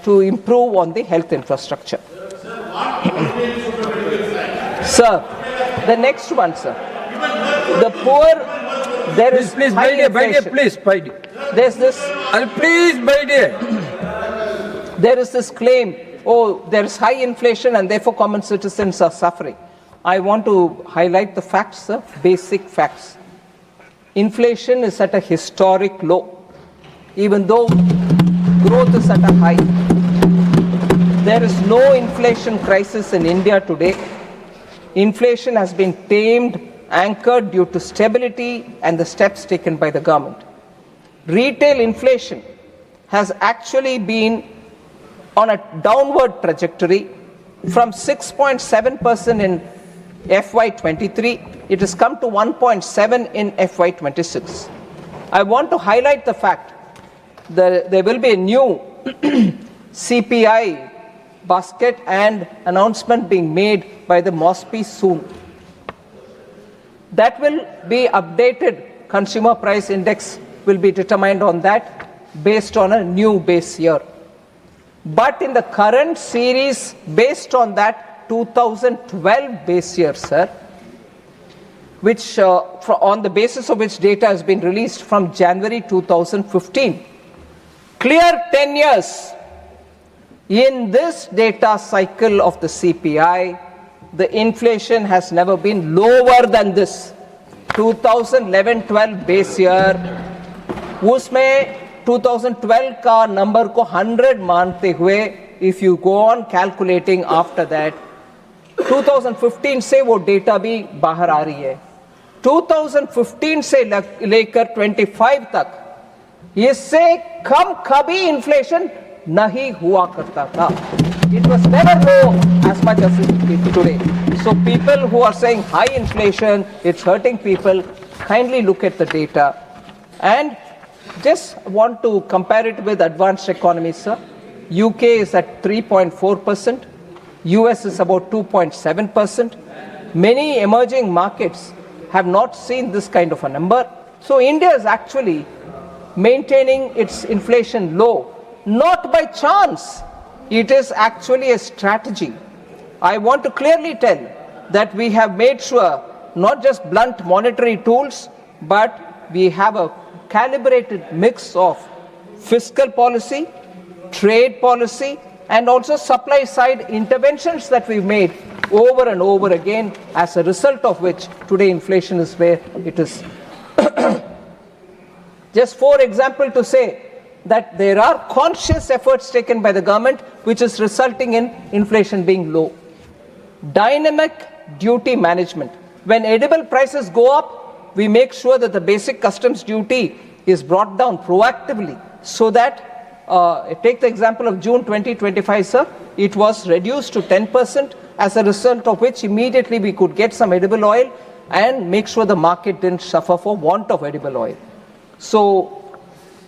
to improve on the health infrastructure. Sir, the next one, sir. The poor, there is Please, high inflation. please, There's this, please, there is this claim, oh, there is high inflation and therefore common citizens are suffering. I want to highlight the facts, sir, basic facts. Inflation is at a historic low, even though growth is at a high. There is no inflation crisis in India today. Inflation has been tamed, anchored due to stability and the steps taken by the government. Retail inflation has actually been on a downward trajectory from 6.7% in FY23. It has come to 1.7 in FY26. I want to highlight the fact that there will be a new CPI basket and announcement being made by the MOSPI soon. That will be updated. Consumer price index will be determined on that based on a new base year. But in the current series, based on that 2012 base year, sir, which on the basis of which data has been released from January 2015, clear 10 years. In this data cycle of the CPI, the inflation has never been lower than this. 2011-12 base year, उसमें 2012 का number को 100 मानते हुए, if you go on calculating after that, 2015 से वो data भी बाहर आ रही है. 2015 से लेकर 25 तक इससे कम कभी inflation नहीं हुआ करता था. It was never low as much as it is today. So people who are saying high inflation, it's hurting people, kindly look at the data. And just want to compare it with advanced economies, sir. UK is at 3.4%, US is about 2.7%. Many emerging markets have not seen this kind of a number. So India is actually maintaining its inflation low. Not by chance, it is actually a strategy. I want to clearly tell that we have made sure not just blunt monetary tools, but we have a calibrated mix of fiscal policy, trade policy, and also supply side interventions that we've made over and over again, as a result of which today inflation is where it is. Just for example to say, that there are conscious efforts taken by the government which is resulting in inflation being low. Dynamic duty management. When edible prices go up, we make sure that the basic customs duty is brought down proactively so that, take the example of June 2025, sir, it was reduced to 10%, as a result of which immediately we could get some edible oil and make sure the market didn't suffer for want of edible oil. So,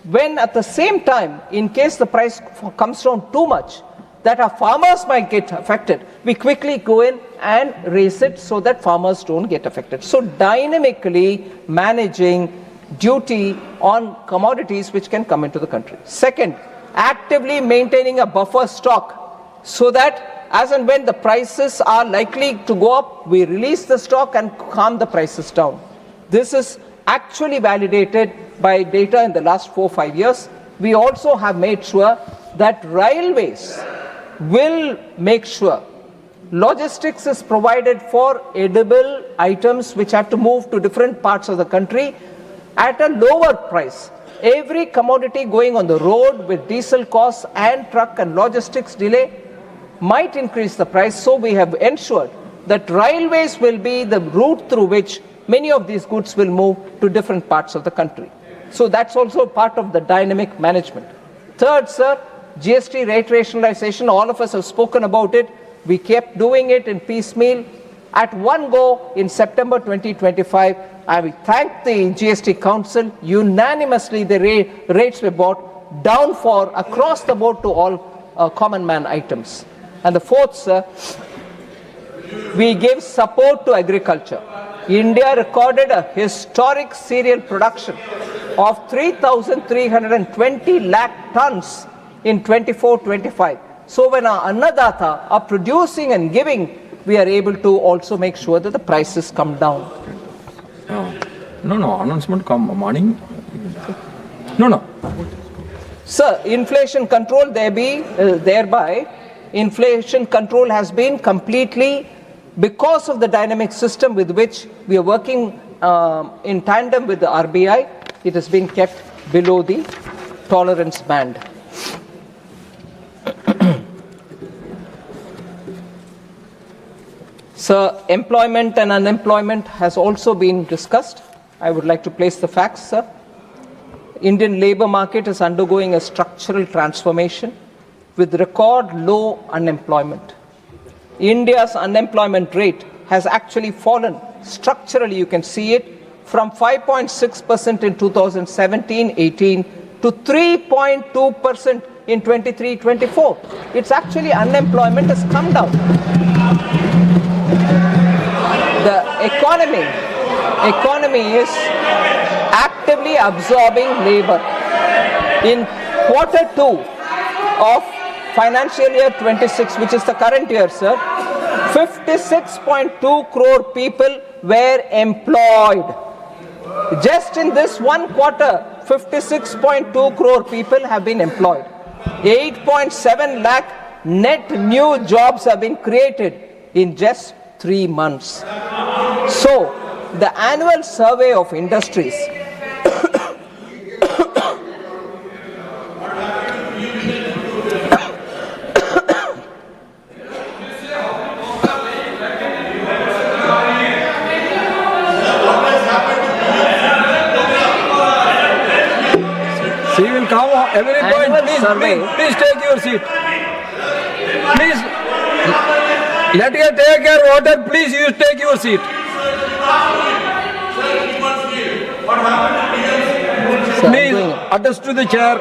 when at the same time, in case the price comes down too much, that our farmers might get affected, we quickly go in and raise it so that farmers don't get affected. So dynamically managing duty on commodities which can come into the country. Second, actively maintaining a buffer stock so that as and when the prices are likely to go up, we release the stock and calm the prices down. This is actually validated by data in the last 4-5 years. We also have made sure that railways will make sure logistics is provided for edible items which have to move to different parts of the country at a lower price. Every commodity going on the road with diesel costs and truck and logistics delay might increase the price. So we have ensured that railways will be the route through which many of these goods will move to different parts of the country. So that's also part of the dynamic management. Third, sir, GST rate rationalization, all of us have spoken about it. We kept doing it in piecemeal. At one go in September 2025, I will thank the GST Council. Unanimously, the rates were brought down for across the board to all common man items. And the fourth, sir, we gave support to agriculture. India recorded a historic cereal production of 3,320 lakh tons in 24-25. So when our annadata are producing and giving, we are able to also make sure that the prices come down. No, announcement come morning. No. Sir, inflation control, thereby, inflation control has been completely, because of the dynamic system with which we are working in tandem with the RBI, it has been kept below the tolerance band. Sir, employment and unemployment has also been discussed. I would like to place the facts, sir. Indian labor market is undergoing a structural transformation with record low unemployment. India's unemployment rate has actually fallen structurally, you can see it, from 5.6% in 2017-18 to 3.2% in 23-24. It's actually unemployment has come down. The economy is actively absorbing labor. In quarter 2 of financial year 26, which is the current year, sir, 56.2 crore people were employed. Just in this one quarter, 56.2 crore people have been employed. 8.7 lakh net new jobs have been created in just 3 months. So, the annual survey of industries She will come every point. Please take your seat. Please. Let her take your water. Please, you take your seat. Please, attest to the chair.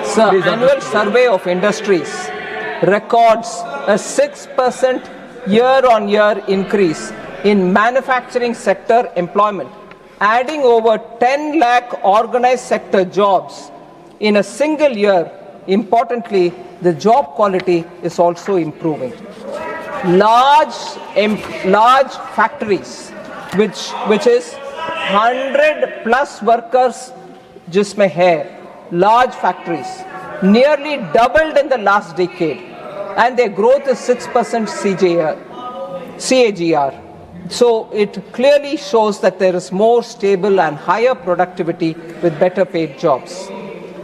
Sir, annual survey of industries records a 6% year-on-year increase in manufacturing sector employment, adding over 10 lakh organized sector jobs in a single year. Importantly, the job quality is also improving. Large factories, which is 100 plus workers, jisme hai, large factories, nearly doubled in the last decade, and their growth is 6% CAGR. So it clearly shows that there is more stable and higher productivity with better paid jobs.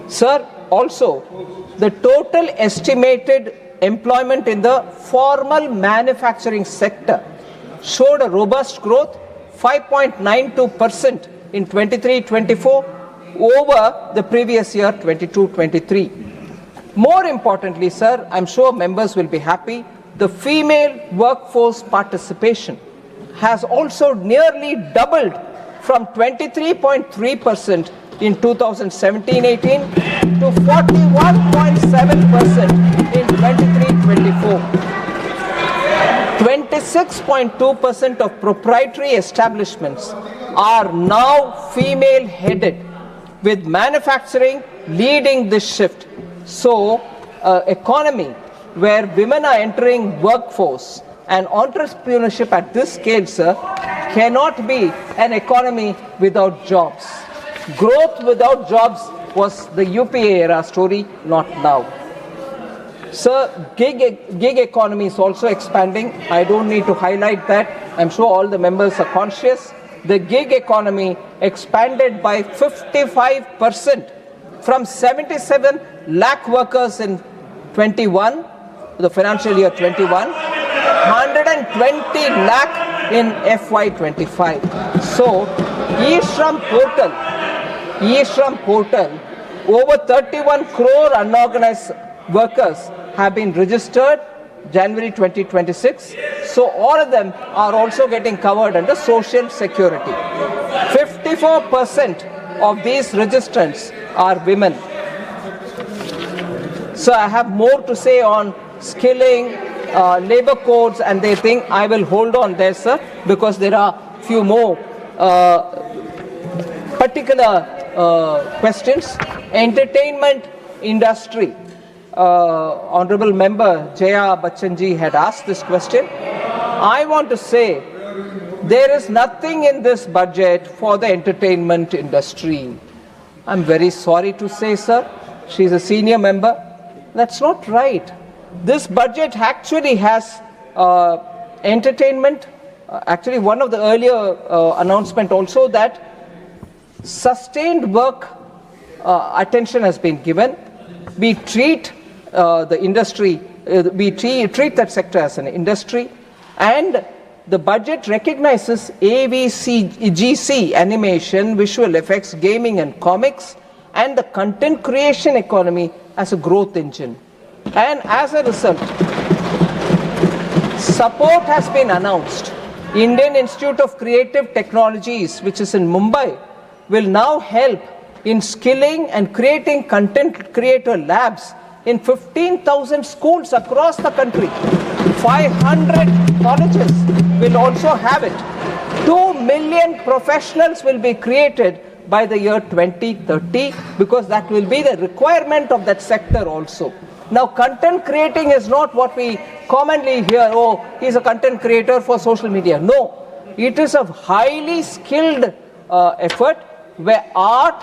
Sir, also, the total estimated employment in the formal manufacturing sector showed a robust growth, 5.92% in 23-24 over the previous year, 22-23. More importantly, sir, I'm sure members will be happy, the female workforce participation has also nearly doubled from 23.3% in 2017-18 to 41.7% in 23-24. 26.2% of proprietary establishments are now female headed, with manufacturing leading this shift. So, economy where women are entering workforce and entrepreneurship at this scale, sir, cannot be an economy without jobs. Growth without jobs was the UPA era story, not now. Sir, gig economy is also expanding. I don't need to highlight that. I'm sure all the members are conscious. The gig economy expanded by 55% from 77 lakh workers in 21, the financial year 21, 120 lakh in FY25. So, e-Shram portal, over 31 crore unorganized workers have been registered January 2026. So all of them are also getting covered under Social Security. 54% of these registrants are women. So I have more to say on skilling, labor codes and they think I will hold on there, sir, because there are few more particular questions. Entertainment industry. Honorable Member Jaya Bachchanji had asked this question. I want to say there is nothing in this budget for the entertainment industry. I'm very sorry to say, sir, she's a senior member. That's not right. This budget actually has entertainment. Actually, one of the earlier announcement also that sustained work attention has been given. We treat the industry, we treat that sector as an industry, and the budget recognizes AVGC, animation, visual effects, gaming and comics, and the content creation economy as a growth engine. And as a result, support has been announced. Indian Institute of Creative Technologies, which is in Mumbai, will now help in skilling and creating content creator labs in 15,000 schools across the country. 500 colleges will also have it. 2 million professionals will be created by the year 2030 because that will be the requirement of that sector also. Now, content creating is not what we commonly hear, oh, he's a content creator for social media. No, it is a highly skilled effort where art,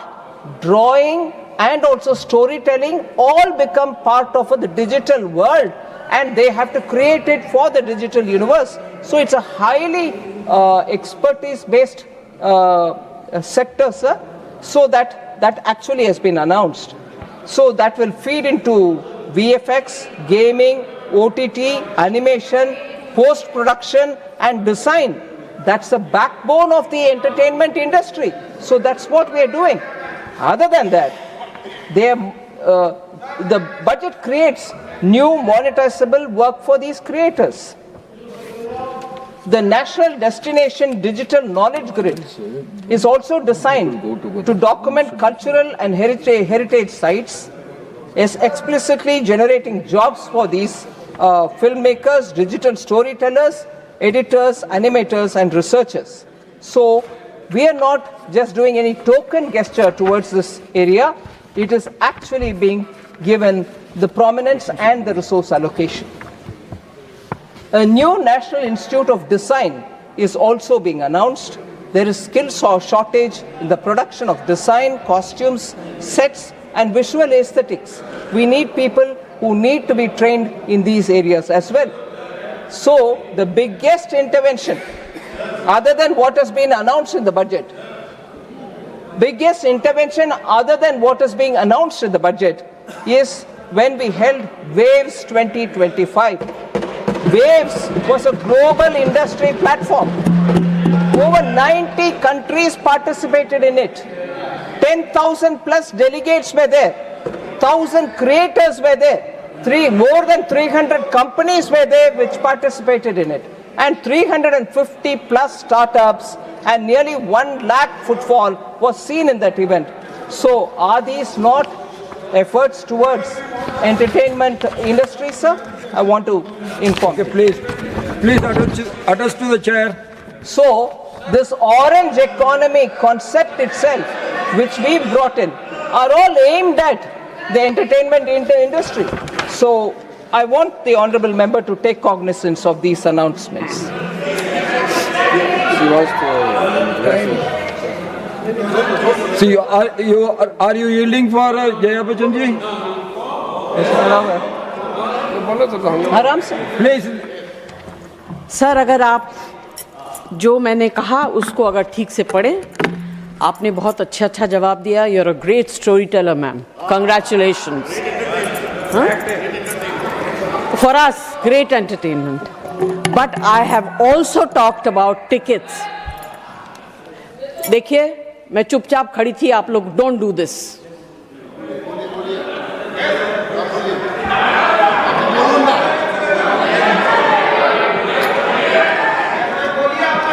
drawing, and also storytelling all become part of the digital world, and they have to create it for the digital universe. So it's a highly expertise-based sector, sir. So that actually has been announced. So that will feed into VFX, gaming, OTT, animation, post-production, and design. That's the backbone of the entertainment industry. So that's what we are doing. Other than that, the budget creates new monetizable work for these creators. The National Destination Digital Knowledge Grid is also designed to document cultural and heritage sites, is explicitly generating jobs for these filmmakers, digital storytellers, editors, animators, and researchers. So we are not just doing any token gesture towards this area. It is actually being given the prominence and the resource allocation. A new National Institute of Design is also being announced. There is skill shortage in the production of design, costumes, sets, and visual aesthetics. We need people who need to be trained in these areas as well. So the biggest intervention, other than what has been announced in the budget, biggest intervention other than what is being announced in the budget is when we held Waves 2025. Waves was a global industry platform. Over 90 countries participated in it. 10,000 plus delegates were there. 1,000 creators were there. More than 300 companies were there which participated in it. And 350 plus startups and nearly 1 lakh footfall was seen in that event. So are these not efforts towards entertainment industry, sir? I want to inform. Okay, please address to the chair. So this orange economy concept itself, which we brought in, are all aimed at the entertainment industry. So I want the honorable member to take cognizance of these announcements. See, are you yielding for Jaya Bachchanji? आराम से Please. Sir, अगर आप जो मैंने कहा उसको अगर ठीक से पढ़ें, आपने बहुत अच्छा जवाब दिया. You are a great story teller ma'am. Congratulations. For us, great entertainment. But I have also talked about tickets. देखिए, मैं चुपचाप खड़ी थी, आप लोग don't do this.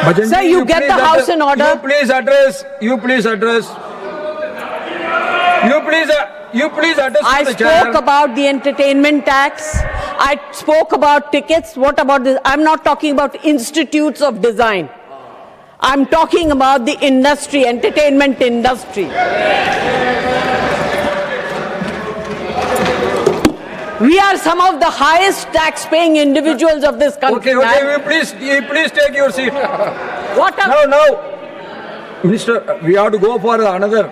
Bhajanji, Sir, you get the house in order. You please address. You please address I to the chair. spoke about the entertainment tax. I spoke about tickets. What about this? I'm not talking about institutes of design. I'm talking about the industry, entertainment industry. We are some of the highest tax-paying individuals of this country. Okay, man. you please take your seat. What a Now, Minister, we have to go for another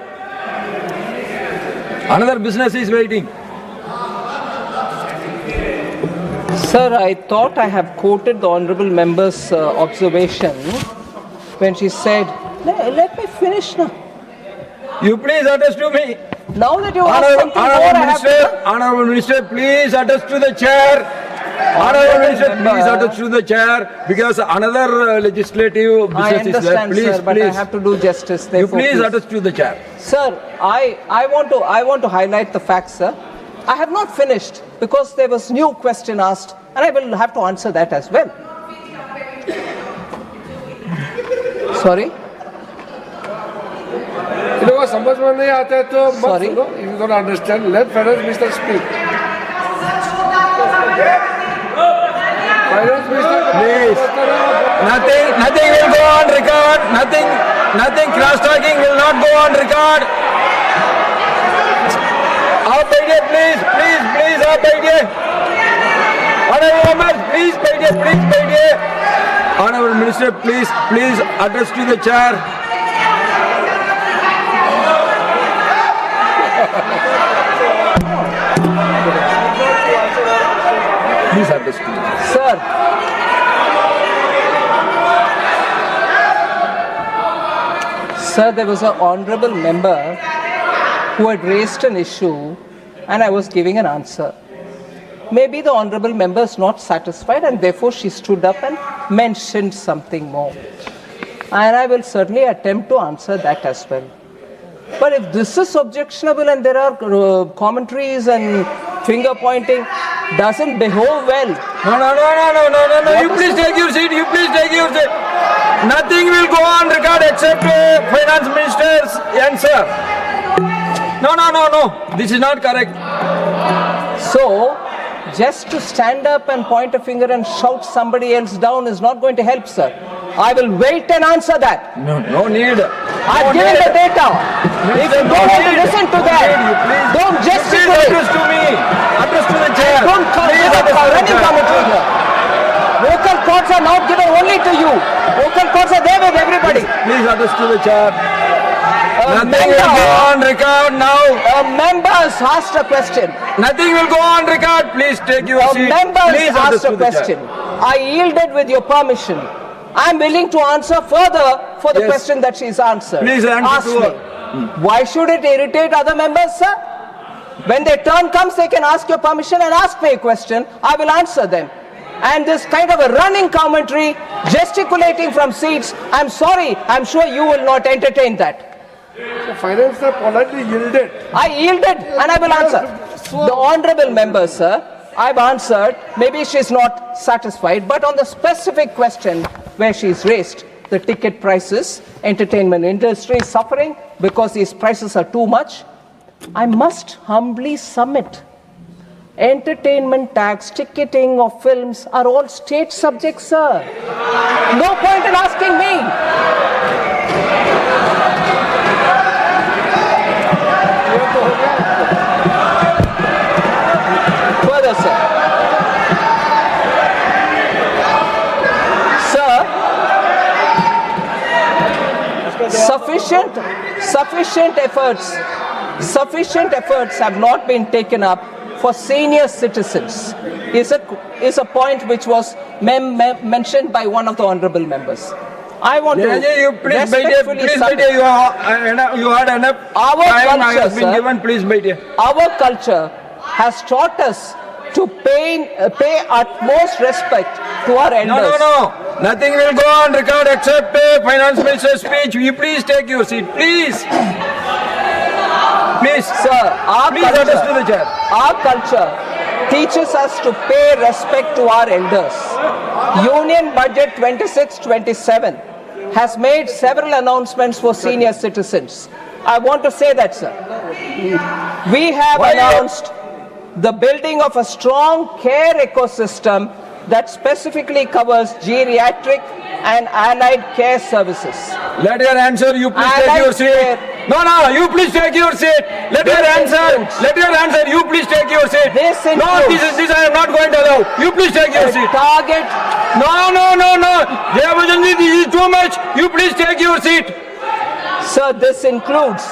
business is waiting. Sir, I thought I have quoted the honorable member's observation when she said, let me finish now. You please attest to me. Now that you asked something more, I have to... Honorable Minister, please attest to the chair. Honorable Minister, please attest to the chair because another legislative I business is there. understand, Please, sir, but I please. have to do justice. You Therefore, please attest to the chair. Sir, I want to highlight the fact, sir. I have not finished because there was new question asked, and I will have to answer that as well. Sorry. You know, समझ में नहीं आता है तो मत Sorry. सुनो. If you don't understand, let Finance Minister speak. Finance Minister, Please. Nothing will go on record. Nothing cross-talking will not go on record. आप बैठिए, please, आप बैठिए. Honorable members, please बैठिए. Honorable Minister, please address to the chair. Please address to the chair. Sir, there was an honorable member who had raised an issue and I was giving an answer. Maybe the honorable member is not satisfied and therefore she stood up and mentioned something more. And I will certainly attempt to answer that as well. But if this is objectionable and there are commentaries and finger pointing, doesn't behove well. No. You please take your seat. Nothing will go on record except Finance Minister's answer. No. This is not correct. So, just to stand up and point a finger and shout somebody else down is not going to help, sir. I will wait and answer that. No need. I've given the data. If you don't want to listen to that, don't gesticulate. Address to me. Address to the chair. Don't come running commentary here. Vocal cords are not given only to you. Vocal cords are there with everybody. Please address to the chair. Nothing will go on record now. A member has asked a question. Nothing will go on record. Please take your A seat. member Please has asked address a to the question. chair. I yielded with your permission. I am willing to answer further for the Yes. question that she's answered. Please answer Ask to me. her. Why should it irritate other members, sir? When their turn comes, they can ask your permission and ask me a question. I will answer them. And this kind of a running commentary, gesticulating from seats, I'm sorry, I'm sure you will not entertain that. the Finance Minister politely yielded. I yielded and I will answer. The honorable member, sir, I've answered. Maybe she's not satisfied, but on the specific question where she's raised, the ticket prices, entertainment industry is suffering because these prices are too much, I must humbly submit. Entertainment tax, ticketing of films are all state subjects, sir. No point in asking me. Further, sir. Sufficient efforts have not been taken up for senior citizens is a point which was mentioned by one of the honorable members. I want to You please respectfully submit. you had enough Our time culture, has been sir. given. Please बैठिए. Our culture has taught us to pay utmost respect to our elders. No. Nothing will go on record except Finance Minister's speech. You please take your seat. Please. Sir, Please address to the chair. our culture teaches us to pay respect to our elders. Union Budget 26-27 has made several announcements for senior citizens. I want to say that, sir. We have announced the building of a strong care ecosystem that specifically covers geriatric and allied care services. Let her answer. You please take your seat. No, you please take your seat. Let your answer. You please take your seat. This No, includes- this I am not going to allow. You please take your seat. Target. No. Jayabhajanji, this is too much. You please take your seat. Sir, this includes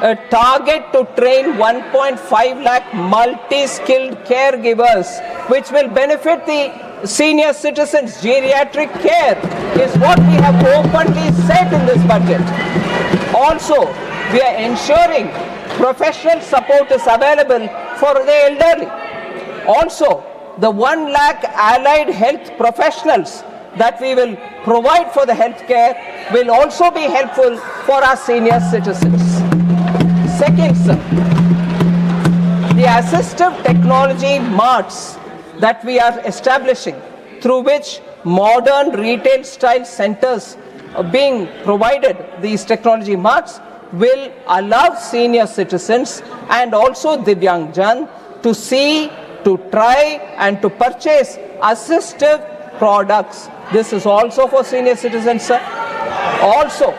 a target to train 1.5 lakh multi-skilled caregivers, which will benefit the senior citizens. Geriatric care is what we have openly said in this budget. Also, we are ensuring professional support is available for the elderly. Also, the 1 lakh allied health professionals that we will provide for the healthcare will also be helpful for our senior citizens. Second, sir, the assistive technology marts that we are establishing, through which modern retail style centers are being provided, these technology marts will allow senior citizens and also Divyangjan to see, to try and to purchase assistive products. This is also for senior citizens, sir. Also,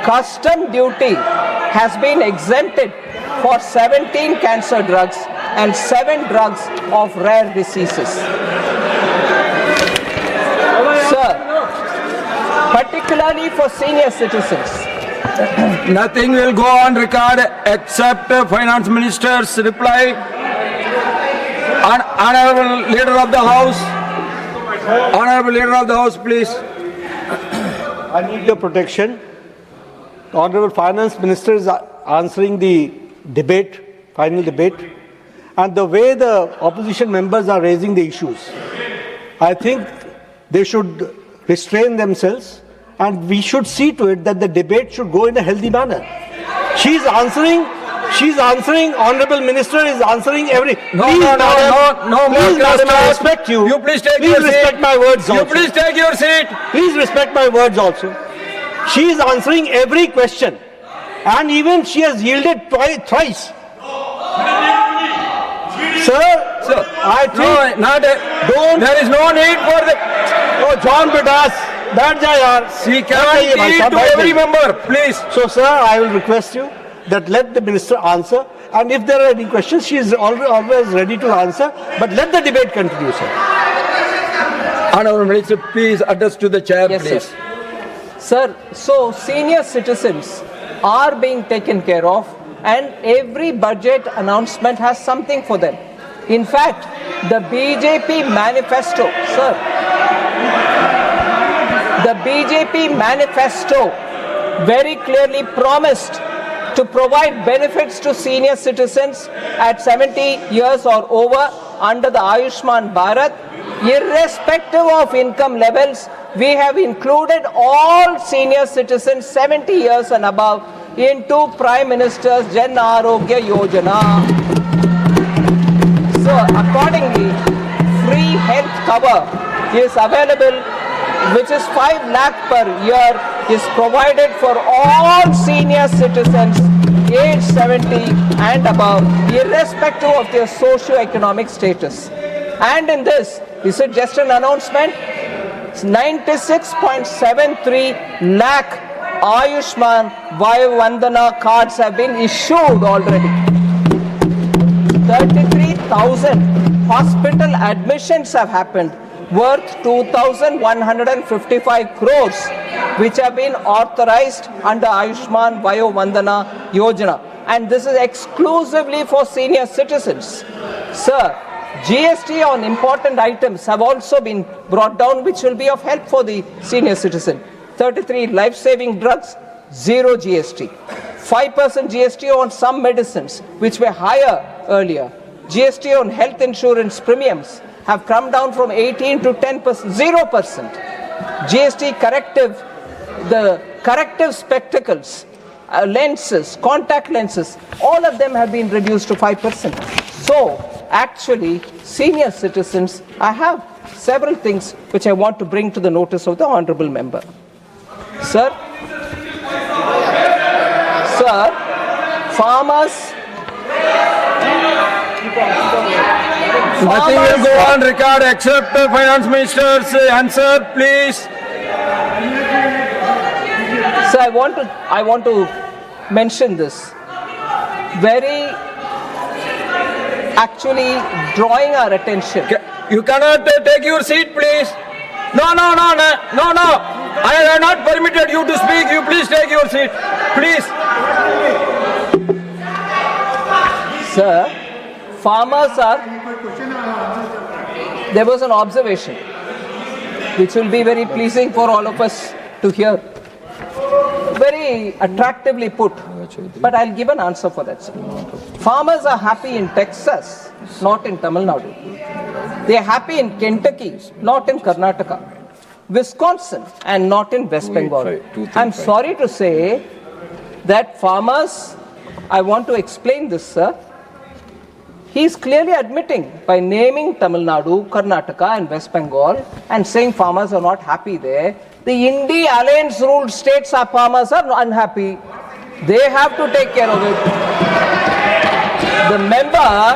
custom duty has been exempted for 17 cancer drugs and 7 drugs of rare diseases. Sir, particularly for senior citizens, Nothing will go on record except Finance Minister's reply. Honorable Leader of the House. Honorable Leader of the House, please. I need your protection. The Honorable Finance Minister is answering the debate, final debate, and the way the opposition members are raising the issues, I think they should restrain themselves, and we should see to it that the debate should go in a healthy manner. She's answering, Honorable Minister is answering every... No, please, madam, please, madam, I respect you. You please take please your seat. respect my words also. You please take your seat. Please respect my words also. She is answering every question, and even she has yielded thrice. Sir, I think don't. There is no need for the... Oh, John Bidas, बैठ जा यार. She can lead to every member, please. So, sir, I will request you that let the minister answer, and if there are any questions, she is always ready to answer. But let the debate continue, sir. Honorable Minister, please address to the chair, yes, please. sir. So senior citizens are being taken care of, and every budget announcement has something for them. In fact, the BJP manifesto, sir, the BJP manifesto very clearly promised to provide benefits to senior citizens at 70 years or over under the Ayushman Bharat. Irrespective of income levels, we have included all senior citizens 70 years and above into Prime Minister's Jan Arogya Yojana. So accordingly, free health cover is available, which is 5 lakh per year, is provided for all senior citizens age 70 and above, irrespective of their socio-economic status. And in this, is it just an announcement? 96.73 lakh Ayushman Vandana cards have been issued already. 33,000 hospital admissions have happened, worth 2,155 crores, which have been authorized under Ayushman Vandana Yojana. And this is exclusively for senior citizens. Sir, GST on important items have also been brought down, which will be of help for the senior citizen. 33 life-saving drugs, 0 GST. 5% GST on some medicines, which were higher earlier. GST on health insurance premiums have come down from 18 to 10%, 0%. GST corrective, the corrective spectacles, lenses, contact lenses, all of them have been reduced to 5%. So, actually, senior citizens, I have several things which I want to bring to the notice of the honorable member. Sir, farmers, Nothing will go on record except the Finance Minister's answer, please. So I want to mentioned this, very actually drawing our attention. You cannot take your seat, please. No. I have not permitted you to speak. You please take your seat. Please. Sir, farmers are... There was an observation which will be very pleasing for all of us to hear. Very attractively put, but I'll give an answer for that, sir. Farmers are happy in Texas, not in Tamil Nadu. They are happy in Kentucky, not in Karnataka. Wisconsin, and not in West Bengal. I'm sorry to say that farmers, I want to explain this, sir. He is clearly admitting by naming Tamil Nadu, Karnataka and West Bengal and saying farmers are not happy there. The India alliance ruled states our farmers are unhappy. They have to take care of it. The member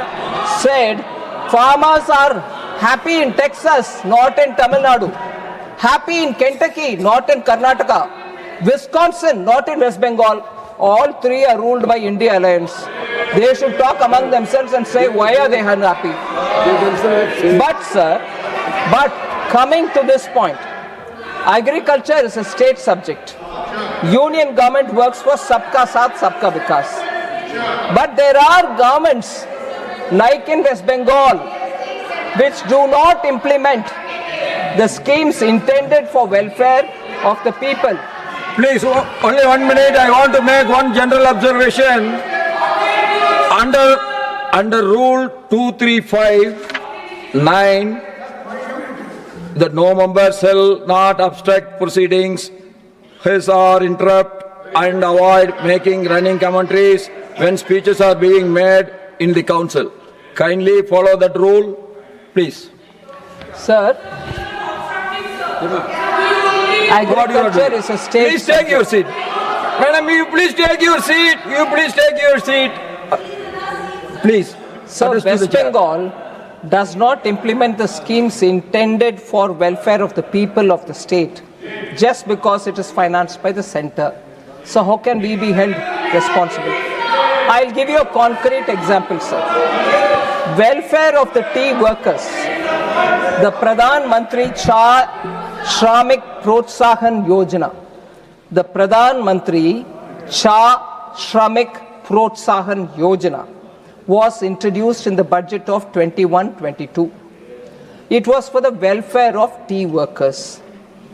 said farmers are happy in Texas, not in Tamil Nadu. Happy in Kentucky, not in Karnataka. Wisconsin, not in West Bengal. All three are ruled by India alliance. They should talk among themselves and say why are they unhappy. But sir, coming to this point, agriculture is a state subject. Union government works for Sabka Saath, Sabka Vikas. But there are governments like in West Bengal which do not implement the schemes intended for welfare of the people. Please, only 1 minute. I want to make one general observation. Under Rule 235(9), that no member shall not obstruct proceedings, hiss or interrupt, and avoid making running commentaries when speeches are being made in the council. Kindly follow that rule, please. Sir, agriculture is a state. Please take your seat. Madam, you please take your seat. You please take your seat. Please. So West Bengal does not implement the schemes intended for welfare of the people of the state just because it is financed by the center. So how can we be held responsible? I'll give you a concrete example, sir. Welfare of the tea workers. The Pradhan Mantri Shramik Protsahan Yojana. The Pradhan Mantri Shramik Protsahan Yojana was introduced in the budget of 21-22. It was for the welfare of tea workers.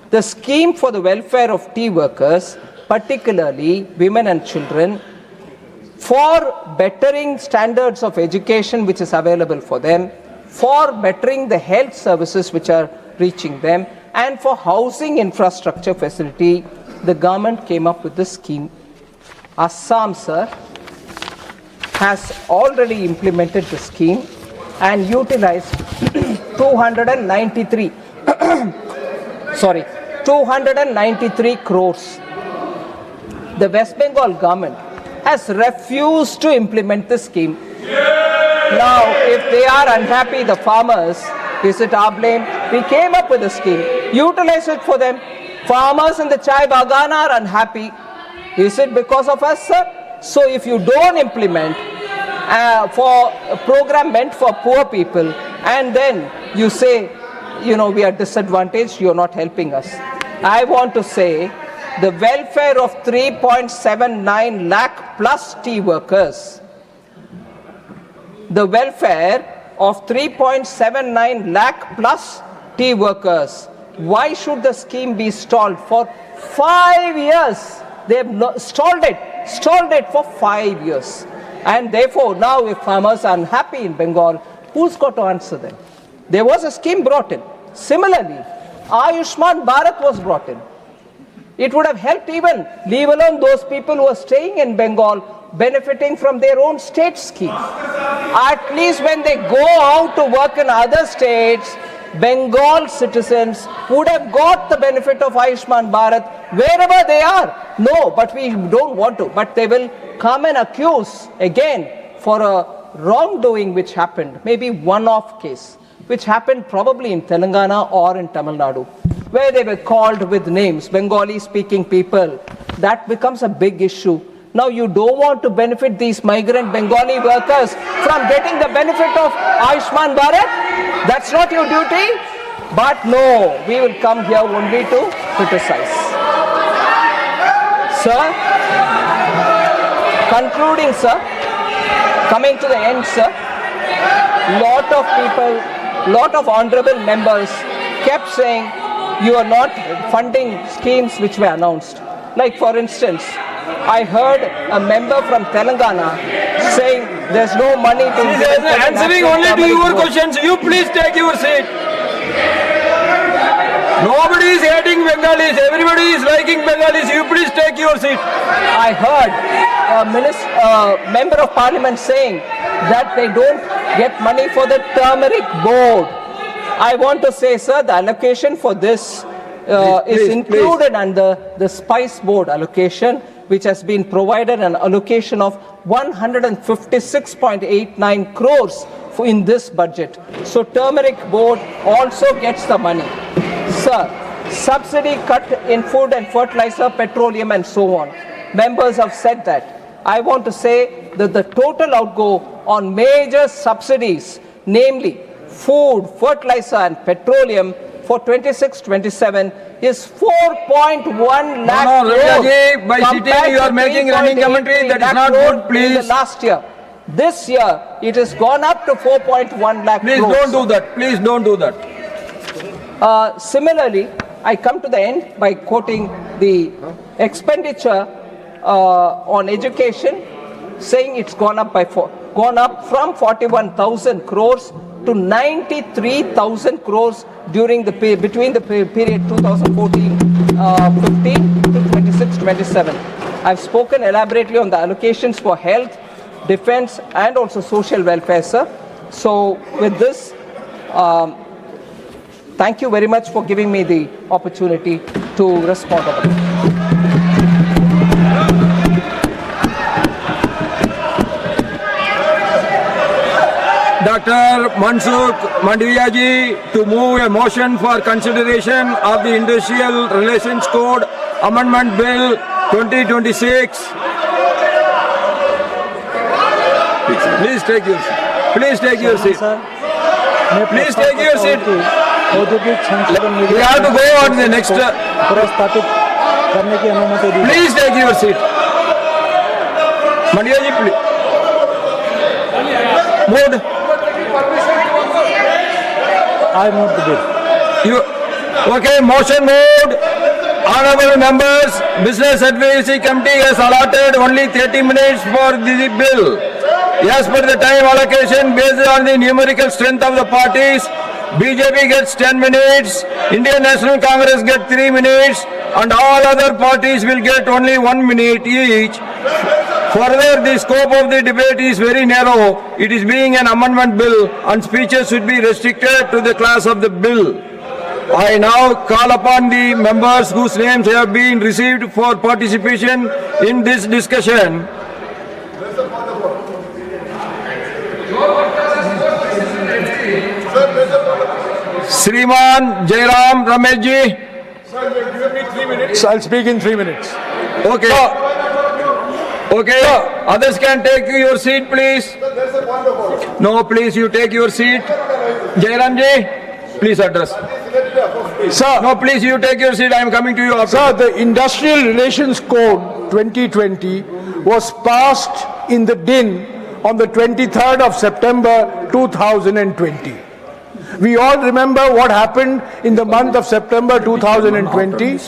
The scheme for the welfare of tea workers, particularly women and children, for bettering standards of education which is available for them, for bettering the health services which are reaching them, and for housing infrastructure facility, the government came up with this scheme. Assam, sir, has already implemented the scheme and utilized 293 crores. The West Bengal government has refused to implement the scheme. Now, if they are unhappy, the farmers, is it our blame? We came up with a scheme, utilize it for them. Farmers in the chai bagan are unhappy. Is it because of us, sir? So if you don't implement for a program meant for poor people and then you say, we are disadvantaged, you are not helping us. I want to say the welfare of 3.79 lakh plus tea workers, the welfare of 3.79 lakh plus tea workers, why should the scheme be stalled for 5 years? They have stalled it for 5 years. And therefore, now if farmers are unhappy in Bengal, who's got to answer them? There was a scheme brought in. Similarly, Ayushman Bharat was brought in. It would have helped even, leave alone those people who are staying in Bengal, benefiting from their own state scheme. At least when they go out to work in other states, Bengal citizens would have got the benefit of Ayushman Bharat wherever they are. No, but we don't want to. But they will come and accuse again for a wrongdoing which happened, maybe one-off case, which happened probably in Telangana or in Tamil Nadu, where they were called with names, Bengali-speaking people. That becomes a big issue. Now you don't want to benefit these migrant Bengali workers from getting the benefit of Ayushman Bharat? That's not your duty? But no, we will come here only to criticize. Sir, concluding, sir, coming to the end, sir, lot of people, lot of honorable members kept saying you are not funding schemes which were announced. Like for instance, I heard a member from Telangana saying there's no money to He is answering only to your questions. You please take your seat. Nobody is hating Bengalis. Everybody is liking Bengalis. You please take your seat. I heard a member of parliament saying that they don't get money for the turmeric board. I want to say, sir, the allocation for this is included under the spice board allocation, which has been provided an allocation of 156.89 crores in this budget. So turmeric board also gets the money. Sir, subsidy cut in food and fertilizer, petroleum and so on. Members have said that. I want to say that the total outgo on major subsidies, namely food, fertilizer and petroleum for 26-27 is 4.1 lakh No, Rajaji, by sitting you are making running commentary. That is not good, please. In the last year. This year, it has gone up to 4.1 lakh Please crores. don't do that. Please don't do that. Similarly, I come to the end by quoting the expenditure on education, saying it's gone up from 41,000 crores to 93,000 crores during the between the period 2014-15 to 26-27. I've spoken elaborately on the allocations for health, defense, and also social welfare, sir. So, with this. Thank you very much for giving me the opportunity to respond. Dr. Mansukh Mandaviya to move a motion for consideration of the Industrial Relations Code Amendment Bill 2026. Please take your seat. Please take your seat. Please take your seat. औद्योगिक संशोधन We have to go on the next. प्रस्तावित करने की अनुमति दी। Please take your seat. Mandaviya ji, please. Moved. I move the bill. Okay, motion moved. Honorable members, Business Advisory Committee has allotted only 30 minutes for the bill. As per the time allocation based on the numerical strength of the parties, BJP gets 10 minutes, Indian National Congress gets 3 minutes, and all other parties will get only 1 minute each. Further, the scope of the debate is very narrow. It is being an amendment bill, and speeches should be restricted to the class of the bill. I now call upon the members whose names have been received for participation in this discussion. Sriman Jairam Rameshji. Sir, you have given me 3 minutes. I'll speak in 3 minutes. Okay. Okay. Others can take your seat, please. No, please, you take your seat. Jairam ji, please address. Sir, No, please, you take your seat. I am coming to you after. Sir, the Industrial Relations Code 2020 was passed in the DIN on the 23rd of September 2020. We all remember what happened in the month of September 2020.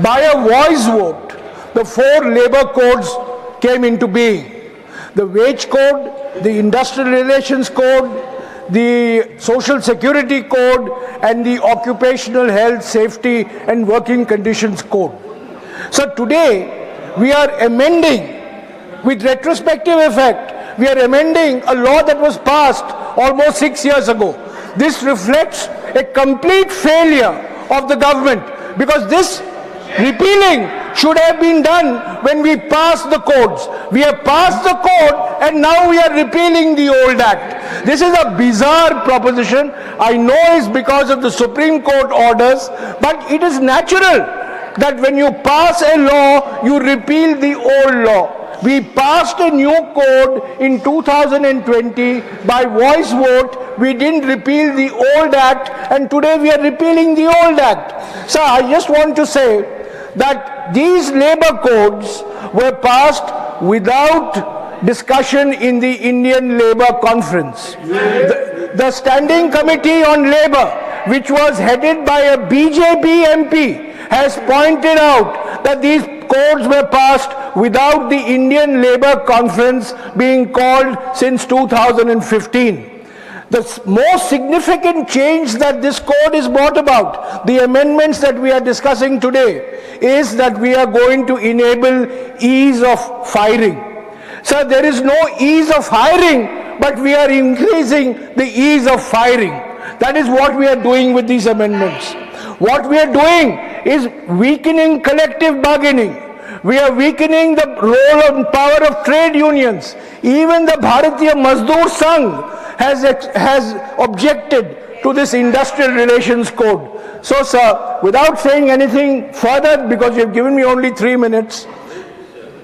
By a voice vote, the 4 labor codes came into being. The Wage Code, the Industrial Relations Code, the Social Security Code, and the Occupational Health, Safety and Working Conditions Code. So today, we are amending, with retrospective effect, we are amending a law that was passed almost 6 years ago. This reflects a complete failure of the government, because this repealing should have been done when we passed the codes. We have passed the code and now we are repealing the old act. This is a bizarre proposition. I know it's because of the Supreme Court orders, but it is natural that when you pass a law, you repeal the old law. We passed a new code in 2020 by voice vote. We didn't repeal the old act, and today we are repealing the old act. So I just want to say that these labor codes were passed without discussion in the Indian Labour Conference. The Standing Committee on Labour, which was headed by a BJP MP, has pointed out that these codes were passed without the Indian Labour Conference being called since 2015. The most significant change that this code is brought about, the amendments that we are discussing today, is that we are going to enable ease of firing. So there is no ease of hiring, but we are increasing the ease of firing. That is what we are doing with these amendments. What we are doing is weakening collective bargaining. We are weakening the role and power of trade unions. Even the Bharatiya Mazdoor Sangh has objected to this industrial relations code. So, sir, without saying anything further, because you have given me only 3 minutes,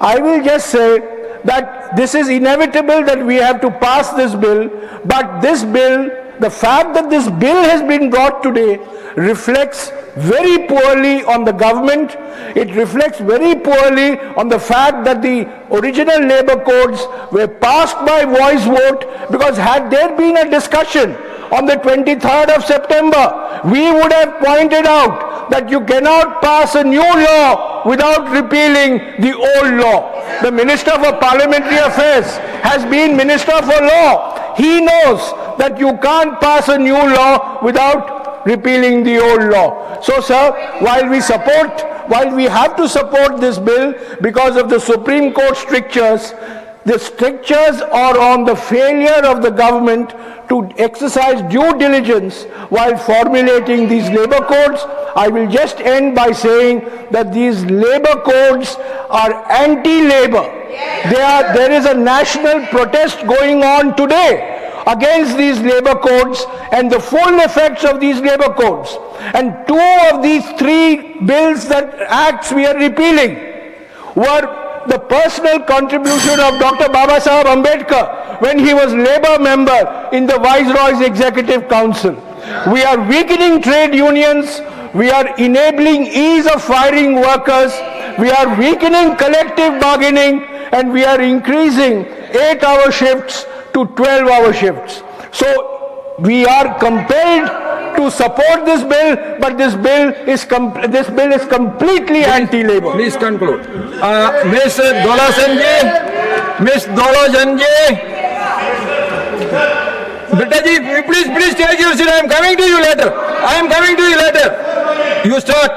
I will just say that this is inevitable that we have to pass this bill, but this bill, the fact that this bill has been brought today, reflects very poorly on the government. It reflects very poorly on the fact that the original labor codes were passed by voice vote, because had there been a discussion on the 23rd of September, we would have pointed out that you cannot pass a new law without repealing the old law. The Minister for Parliamentary Affairs has been Minister for Law. He knows that you can't pass a new law without repealing the old law. So, sir, while we have to support this bill because of the Supreme Court strictures, the strictures are on the failure of the government to exercise due diligence while formulating these labor codes. I will just end by saying that these labor codes are anti-labor. There is a national protest going on today against these labor codes and the full effects of these labor codes. And 2 of these 3 bills acts we are repealing were the personal contribution of Dr. Babasaheb Ambedkar when he was labor member in the Viceroy's Executive Council. We are weakening trade unions, we are enabling ease of firing workers, we are weakening collective bargaining, and we are increasing 8-hour shifts to 12-hour shifts. So we are compelled to support this bill, but this bill is completely anti-labor. Please conclude. Ms. Dolasanji, Ms. Dolasanji. Betaji, please take your seat. I am coming to you later. You start.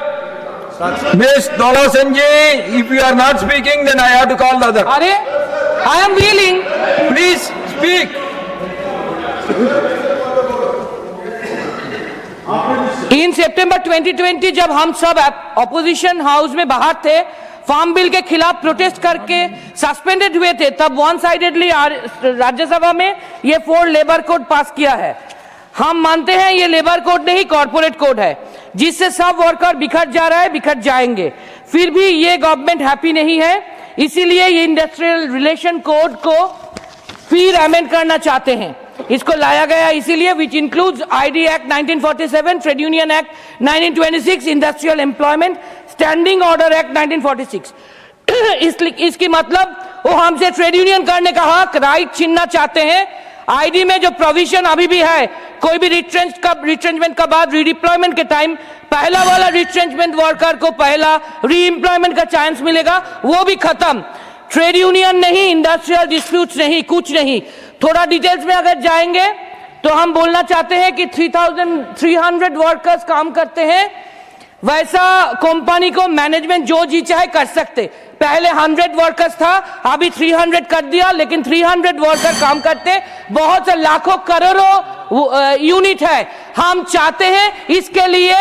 Ms. Dolasanji, if you are not speaking, then I have to call the other. I am willing. Please speak. इन सितंबर 2020 जब हम सब opposition house में बाहर थे, farm bill के खिलाफ protest करके suspended हुए थे, तब वन साइडेडली राज्यसभा में ये 4 लेबर कोड पास किया है। हम मानते हैं ये लेबर कोड नहीं, कॉर्पोरेट कोड है, जिससे सब वर्कर बिखर जा रहा है, बिखर जाएंगे। फिर भी ये गवर्नमेंट हैप्पी नहीं है, इसीलिए ये इंडस्ट्रियल रिलेशन कोड को फिर अमेंड करना चाहते हैं। इसको लाया गया इसीलिए, which includes ID act 1947, trade union act 1926, industrial employment standing order act 1946। इसकी मतलब वो हमसे ट्रेड यूनियन करने का हक, राइट छीनना चाहते हैं। आईडी में जो प्रोविजन अभी भी है, कोई भी रिट्रेंचमेंट का बाद रीडिप्लॉयमेंट के टाइम पहला वाला रिट्रेंचमेंट वर्कर को पहला रीएम्प्लॉयमेंट का चांस मिलेगा, वो भी खत्म। ट्रेड यूनियन नहीं, इंडस्ट्रियल डिस्प्यूट्स नहीं, कुछ नहीं। थोड़ा डिटेल्स में अगर जाएंगे तो हम बोलना चाहते हैं कि 300 वर्कर्स काम करते हैं, वैसा कंपनी को मैनेजमेंट जो जी चाहे कर सकते। पहले 100 वर्कर्स था, अभी 300 कर दिया, लेकिन 300 वर्कर काम करते, बहुत से लाखों करोड़ों यूनिट है। हम चाहते हैं इसके लिए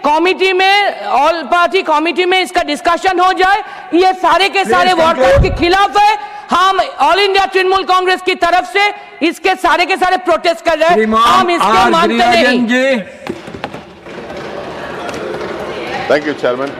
कमेटी में, ऑल पार्टी कमेटी में इसका डिस्कशन हो जाए। ये सारे के सारे वर्कर्स के खिलाफ है। हम ऑल इंडिया तृणमूल कांग्रेस की तरफ से इसके सारे प्रोटेस्ट कर रहे हैं। हम इसके मानते नहीं। Thank you, Chairman.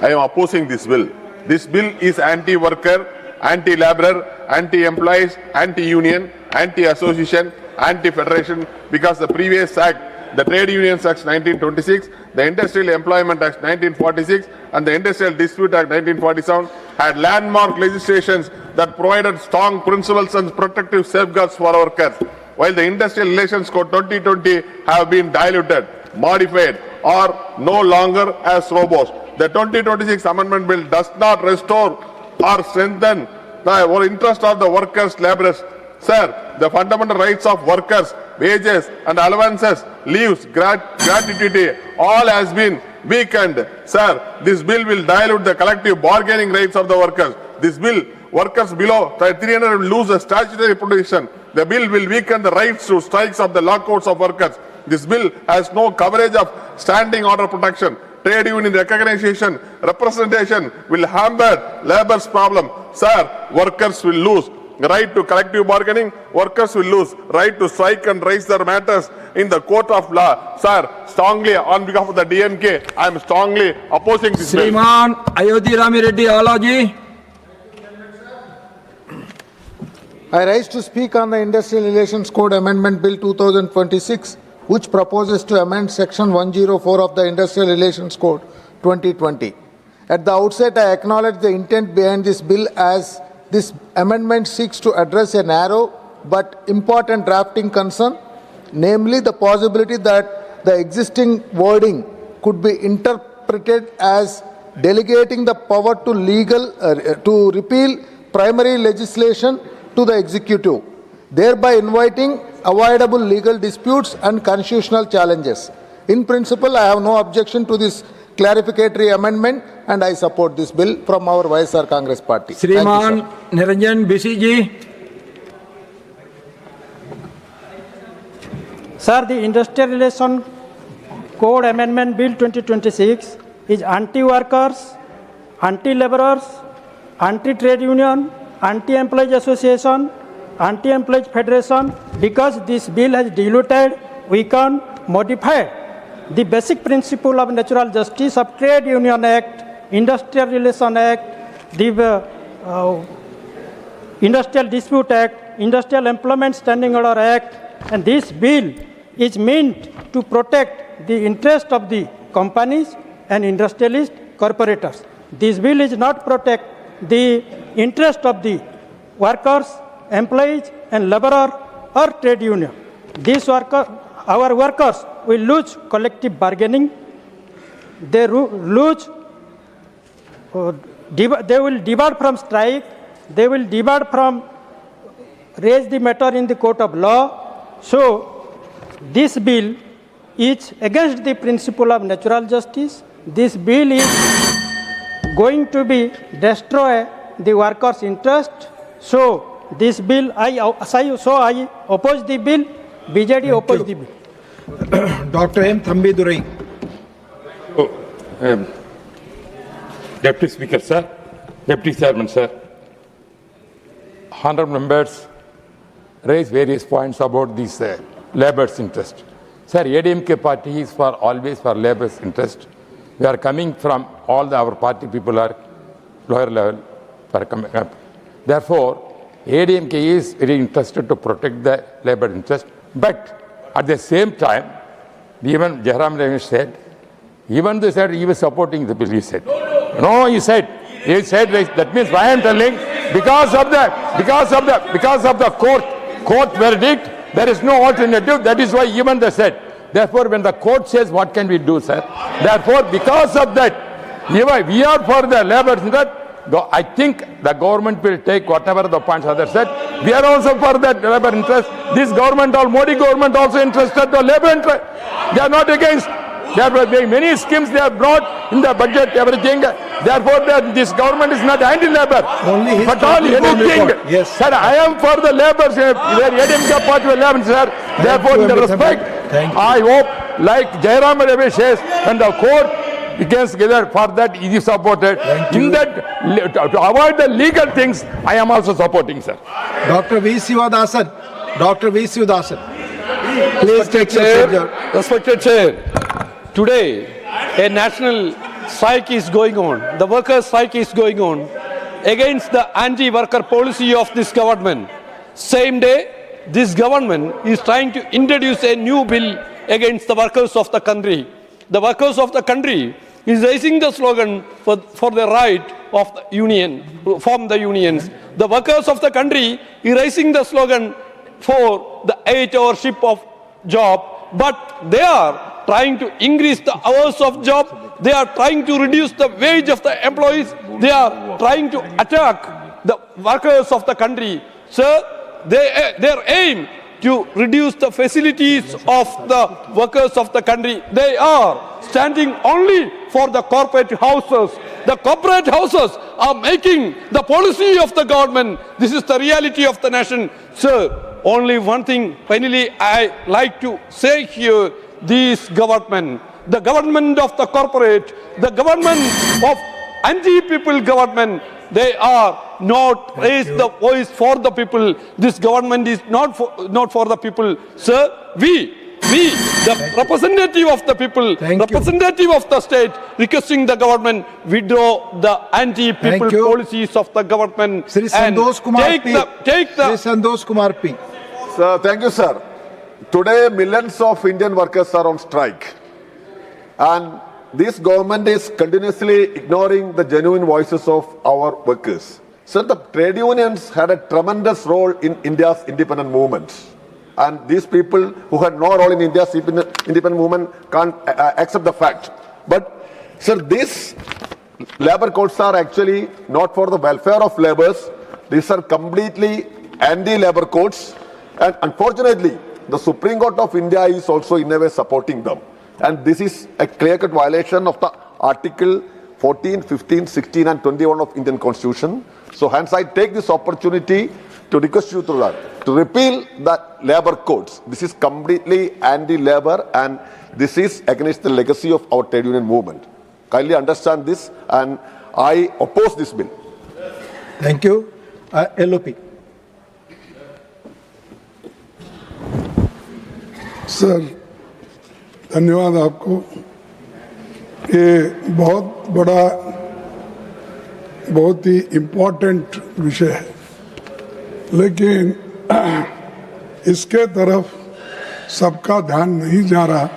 I am opposing this bill. This bill is anti-worker anti-laborer, anti-employees, anti-union, anti-association, anti-federation, because the previous act, the Trade Unions Act 1926, the Industrial Employment Act 1946, and the Industrial Dispute Act 1947 had landmark legislations that provided strong principles and protective safeguards for our workers, while the Industrial Relations Code 2020 have been diluted, modified, or no longer as robust. The 2026 Amendment Bill does not restore or strengthen the interest of the workers, laborers. Sir, the fundamental rights of workers, wages and allowances, leaves, gratuity, all has been weakened. Sir, this bill will dilute the collective bargaining rights of the workers. This bill, workers below 300 will lose the statutory protection. The bill will weaken the rights to strikes of the lockouts of workers. This bill has no coverage of standing order protection. Trade union recognition, representation will hamper labor's problem. Sir, workers will lose right to collective bargaining. Workers will lose right to strike and raise their matters in the court of law. Sir, strongly on behalf of the DMK, I am strongly opposing this bill. Sriman Ayodhya Rami Reddy Alaji. I rise to speak on the Industrial Relations Code Amendment Bill 2026, which proposes to amend Section 104 of the Industrial Relations Code 2020. At the outset, I acknowledge the intent behind this bill, as this amendment seeks to address a narrow but important drafting concern, namely the possibility that the existing wording could be interpreted as delegating the power to repeal primary legislation to the executive, thereby inviting avoidable legal disputes and constitutional challenges. In principle, I have no objection to this clarificatory amendment, and I support this bill from our YSR Congress Party. Sriman Niranjan BCG. Sir, the Industrial Relations Code Amendment Bill 2026 is anti-workers, anti-laborers, anti-trade union, anti-employees association, anti-employees federation, because this bill has diluted, weakened, modified the basic principle of natural justice of Trade Union Act, Industrial Relation Act, the Industrial Dispute Act, Industrial Employment Standing Order Act, and this bill is meant to protect the interest of the companies and industrialist corporators. This bill is not protect the interest of the workers, employees and laborer or trade union. Our workers will lose collective bargaining. They lose. They will depart from strike. They will depart from raise the matter in the court of law. So, this bill is against the principle of natural justice. This bill is going to be destroy the workers' interest. So, this bill, I oppose the bill. BJD oppose the bill. Dr. M. Thambidurai. Deputy Speaker, sir. Deputy Chairman, sir. Honourable members raise various points about this labour's interest. Sir, ADMK party is always for labour's interest. We are coming from our party people are lower level for coming up. Therefore, ADMK is very interested to protect the labour interest. But at the same time, even Jairam Ramesh said, even they said he was supporting the bill, he said. No, he said that means I am telling because of the court verdict, there is no alternative. That is why even they said. Therefore, when the court says, what can we do, sir? Therefore, because of that, we are for the labour interest. I think the government will take whatever the points others said. We are also for that labour interest. This government or Modi government also interested the labour interest. They are not against. There were many schemes they have brought in the budget, everything. Therefore, this government is not anti-labour. But all anything. Yes. Sir, I am for the labour. Where ADMK party will have, sir. Therefore, in the respect, I hope, like Jairam Ramesh says, and the court against together for that he is supported. In that, to avoid the legal things, I am also supporting, sir. Dr. V. Sivadasan. Dr. V. Sivadasan. Please take your seat. Respected Chair, today a national strike is going on. The workers' strike is going on. against the anti-worker policy of this government. Same day, this government is trying to introduce a new bill against the workers of the country. The workers of the country is raising the slogan for the right of the union, from the unions. The workers of the country is raising the slogan for the 8-hour shift of job, but they are trying to increase the hours of job. They are trying to reduce the wage of the employees. They are trying to attack the workers of the country. Sir, their aim to reduce the facilities of the workers of the country. They are standing only for the corporate houses. The corporate houses are making the policy of the government. This is the reality of the nation. Sir, only one thing finally I like to say here, this government, the government of the corporate, the government of anti-people government, they are not raise the voice for the people. This government is not for the people. Sir, we, the representative of the people, representative of the state, requesting the government withdraw the anti-people policies of the government. Shri Santosh Kumar P. Sir, thank you, sir. Today, millions of Indian workers are on strike. And this government is continuously ignoring the genuine voices of our workers. Sir, the trade unions had a tremendous role in India's independent movement. And these people who had no role in India's independent movement can't accept the fact. But, sir, these labor codes are actually not for the welfare of laborers. These are completely anti-labor codes. And unfortunately, the Supreme Court of India is also in a way supporting them. And this is a clear-cut violation of the Article 14, 15, 16 and 21 of Indian Constitution. So hence I take this opportunity to request you to repeal the labor codes. This is completely anti-labor and this is against the legacy of our trade union movement. Kindly understand this and I oppose this bill. Thank you. LOP. Sir धन्यवाद आपको। ये बहुत बड़ा बहुत ही important विषय है, लेकिन इसके तरफ सबका ध्यान नहीं जा रहा।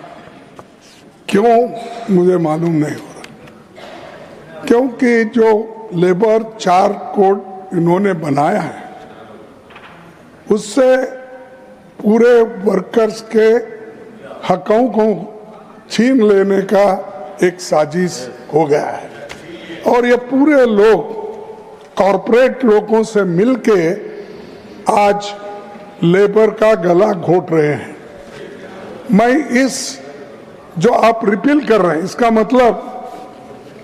क्यों मुझे मालूम नहीं हो रहा, क्योंकि जो लेबर 4 कोड इन्होंने बनाया है उससे पूरे वर्कर्स के हकों को छीन लेने का एक साजिश हो गया है और ये पूरे लोग कॉरपोरेट लोगों से मिलके आज लेबर का गला घोट रहे हैं। मैं इस जो आप रिपील कर रहे हैं इसका मतलब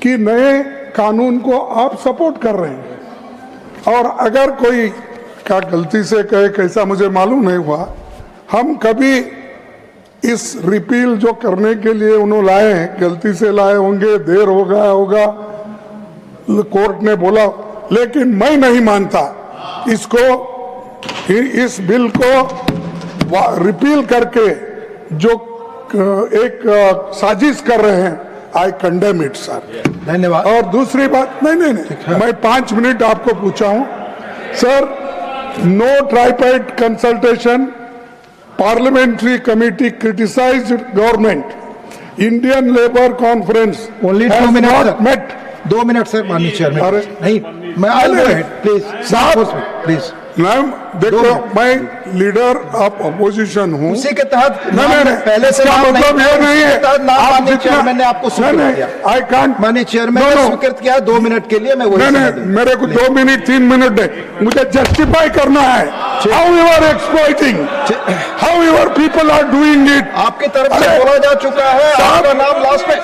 कि नए कानून को आप सपोर्ट कर रहे हैं और अगर कोई का गलती से कहे कैसा मुझे मालूम नहीं हुआ, हम कभी इस रिपील जो करने के लिए उन्होंने लाए हैं गलती से लाए होंगे, देर हो गया होगा, कोर्ट ने बोला, लेकिन मैं नहीं मानता इसको, इस बिल को रिपील करके जो एक साजिश कर रहे हैं, आई कंडेम इट सर। धन्यवाद। और दूसरी बात, नहीं मैं 5 मिनट आपको पूछा हूं sir, no tripartite consultation, parliamentary committee criticized government, Indian Labour Conference only 2 minutes met 2 minutes sir माननीय चेयरमैन। नहीं मैं I'll go ahead please please ma'am देखो मैं लीडर ऑफ अपोजिशन हूँ, उसी के तहत नहीं पहले से मतलब ये नहीं है माननीय चेयरमैन ने आपको स्वीकृत किया। आई कांट माननीय चेयरमैन ने स्वीकृत किया 2 मिनट के लिए। मैं नहीं मेरे को 2 मिनट 3 मिनट नहीं, मुझे जस्टिफाई करना है how you are exploiting, how your people are doing it. आपकी तरफ से बोला जा चुका है, आपका नाम लास्ट में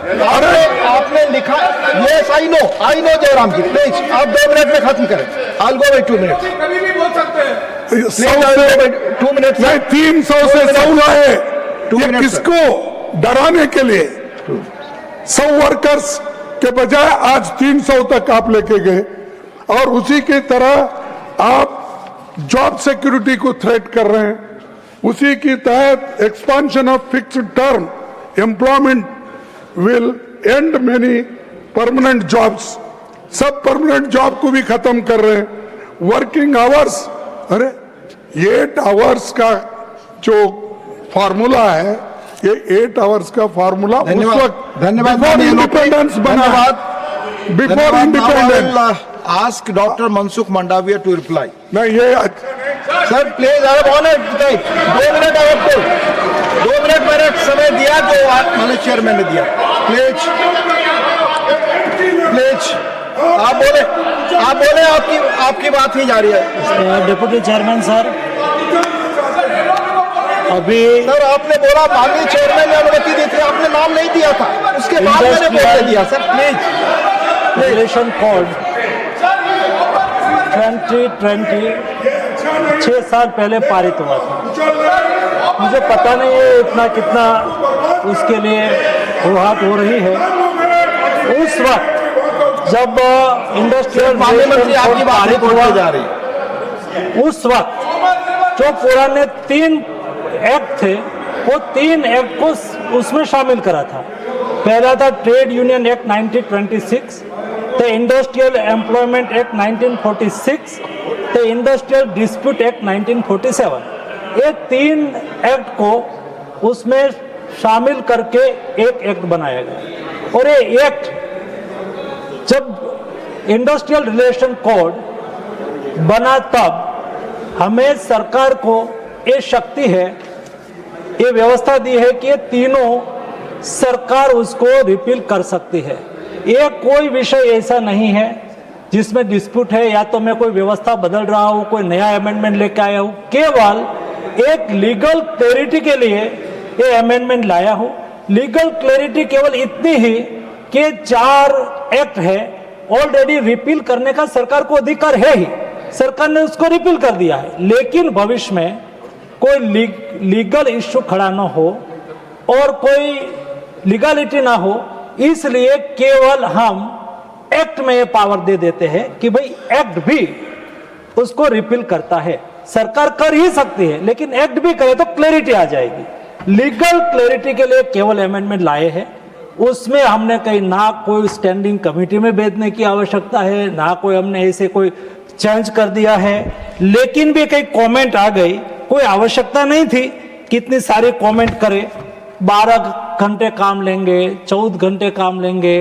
आपने लिखा। Yes I know Jairam ji please आप 2 मिनट में खत्म करें। I'll go by 2 minutes। 2 minute नहीं 300 से 16 है, ये किसको डराने के लिए 100 वर्कर्स के बजाय आज 300 तक आप लेके गए और उसी की तरह आप जॉब सिक्योरिटी को थ्रेट कर रहे हैं। उसी के तहत expansion of fixed term employment will end many permanent jobs. सब परमानेंट जॉब को भी खत्म कर रहे हैं, वर्किंग आवर्स, अरे 8 आवर्स का जो फार्मूला है, ये 8 आवर्स का फार्मूला उस वक्त बिफोर इंडिपेंडेंस बना, before independence. Ask Dr. Mansukh Mandavia to reply. नहीं ये sir please, I have honoured 2 minute आपको 2 मिनट मैंने समय दिया जो मैंने चेयरमैन ने दिया। प्लीज प्लीज आप बोले आपकी बात ही जारी है। डिप्टी चेयरमैन सर, अभी सर आपने बोला माननीय चेयरमैन ने अनुमति दी थी, आपने नाम नहीं दिया था, उसके बाद मैंने बोल दिया। सर प्लीज, इलेक्शन कोड 2020 6 साल पहले पारित हुआ था। मुझे पता नहीं है इतना कितना उसके लिए हुआत हो रही है। उस वक्त जब इंडस्ट्रियल मंत्री आपकी बात हुआ जा रही, उस वक्त जो पुराने 3 एक्ट थे, वो 3 एक्ट को उसमें शामिल करा था। पहला था trade union act 1926, the industrial employment act 1946, the industrial dispute act 1947। ये 3 एक्ट को उसमें शामिल करके एक एक्ट बनाया गया। और ये एक्ट जब इंडस्ट्रियल रिलेशन कोड बना तब हमें सरकार को ये शक्ति है, ये व्यवस्था दी है कि ये तीनों सरकार उसको रिपील कर सकती है। ये कोई विषय ऐसा नहीं है जिसमें डिस्प्यूट है या तो मैं कोई व्यवस्था बदल रहा हूँ, कोई नया अमेंडमेंट लेके आया हूँ। केवल एक लीगल क्लैरिटी के लिए ये अमेंडमेंट लाया हूँ। लीगल क्लैरिटी केवल इतनी ही कि 4 एक्ट है, ऑलरेडी रिपील करने का सरकार को अधिकार है ही, सरकार ने उसको रिपील कर दिया है। लेकिन भविष्य में कोई लीगल इश्यू खड़ा ना हो और कोई लीगलिटी ना हो, इसलिए केवल हम एक्ट में ये पावर दे देते हैं कि भाई एक्ट भी उसको रिपील करता है। सरकार कर ही सकती है, लेकिन एक्ट भी करे तो क्लैरिटी आ जाएगी। लीगल क्लैरिटी के लिए केवल अमेंडमेंट लाए हैं। उसमें हमने कहीं ना कोई स्टैंडिंग कमेटी में भेजने की आवश्यकता है, ना कोई हमने ऐसे कोई चेंज कर दिया है। लेकिन भी कई कमेंट आ गई, कोई आवश्यकता नहीं थी कितनी सारी कमेंट करे। 12 घंटे काम लेंगे, 14 घंटे काम लेंगे।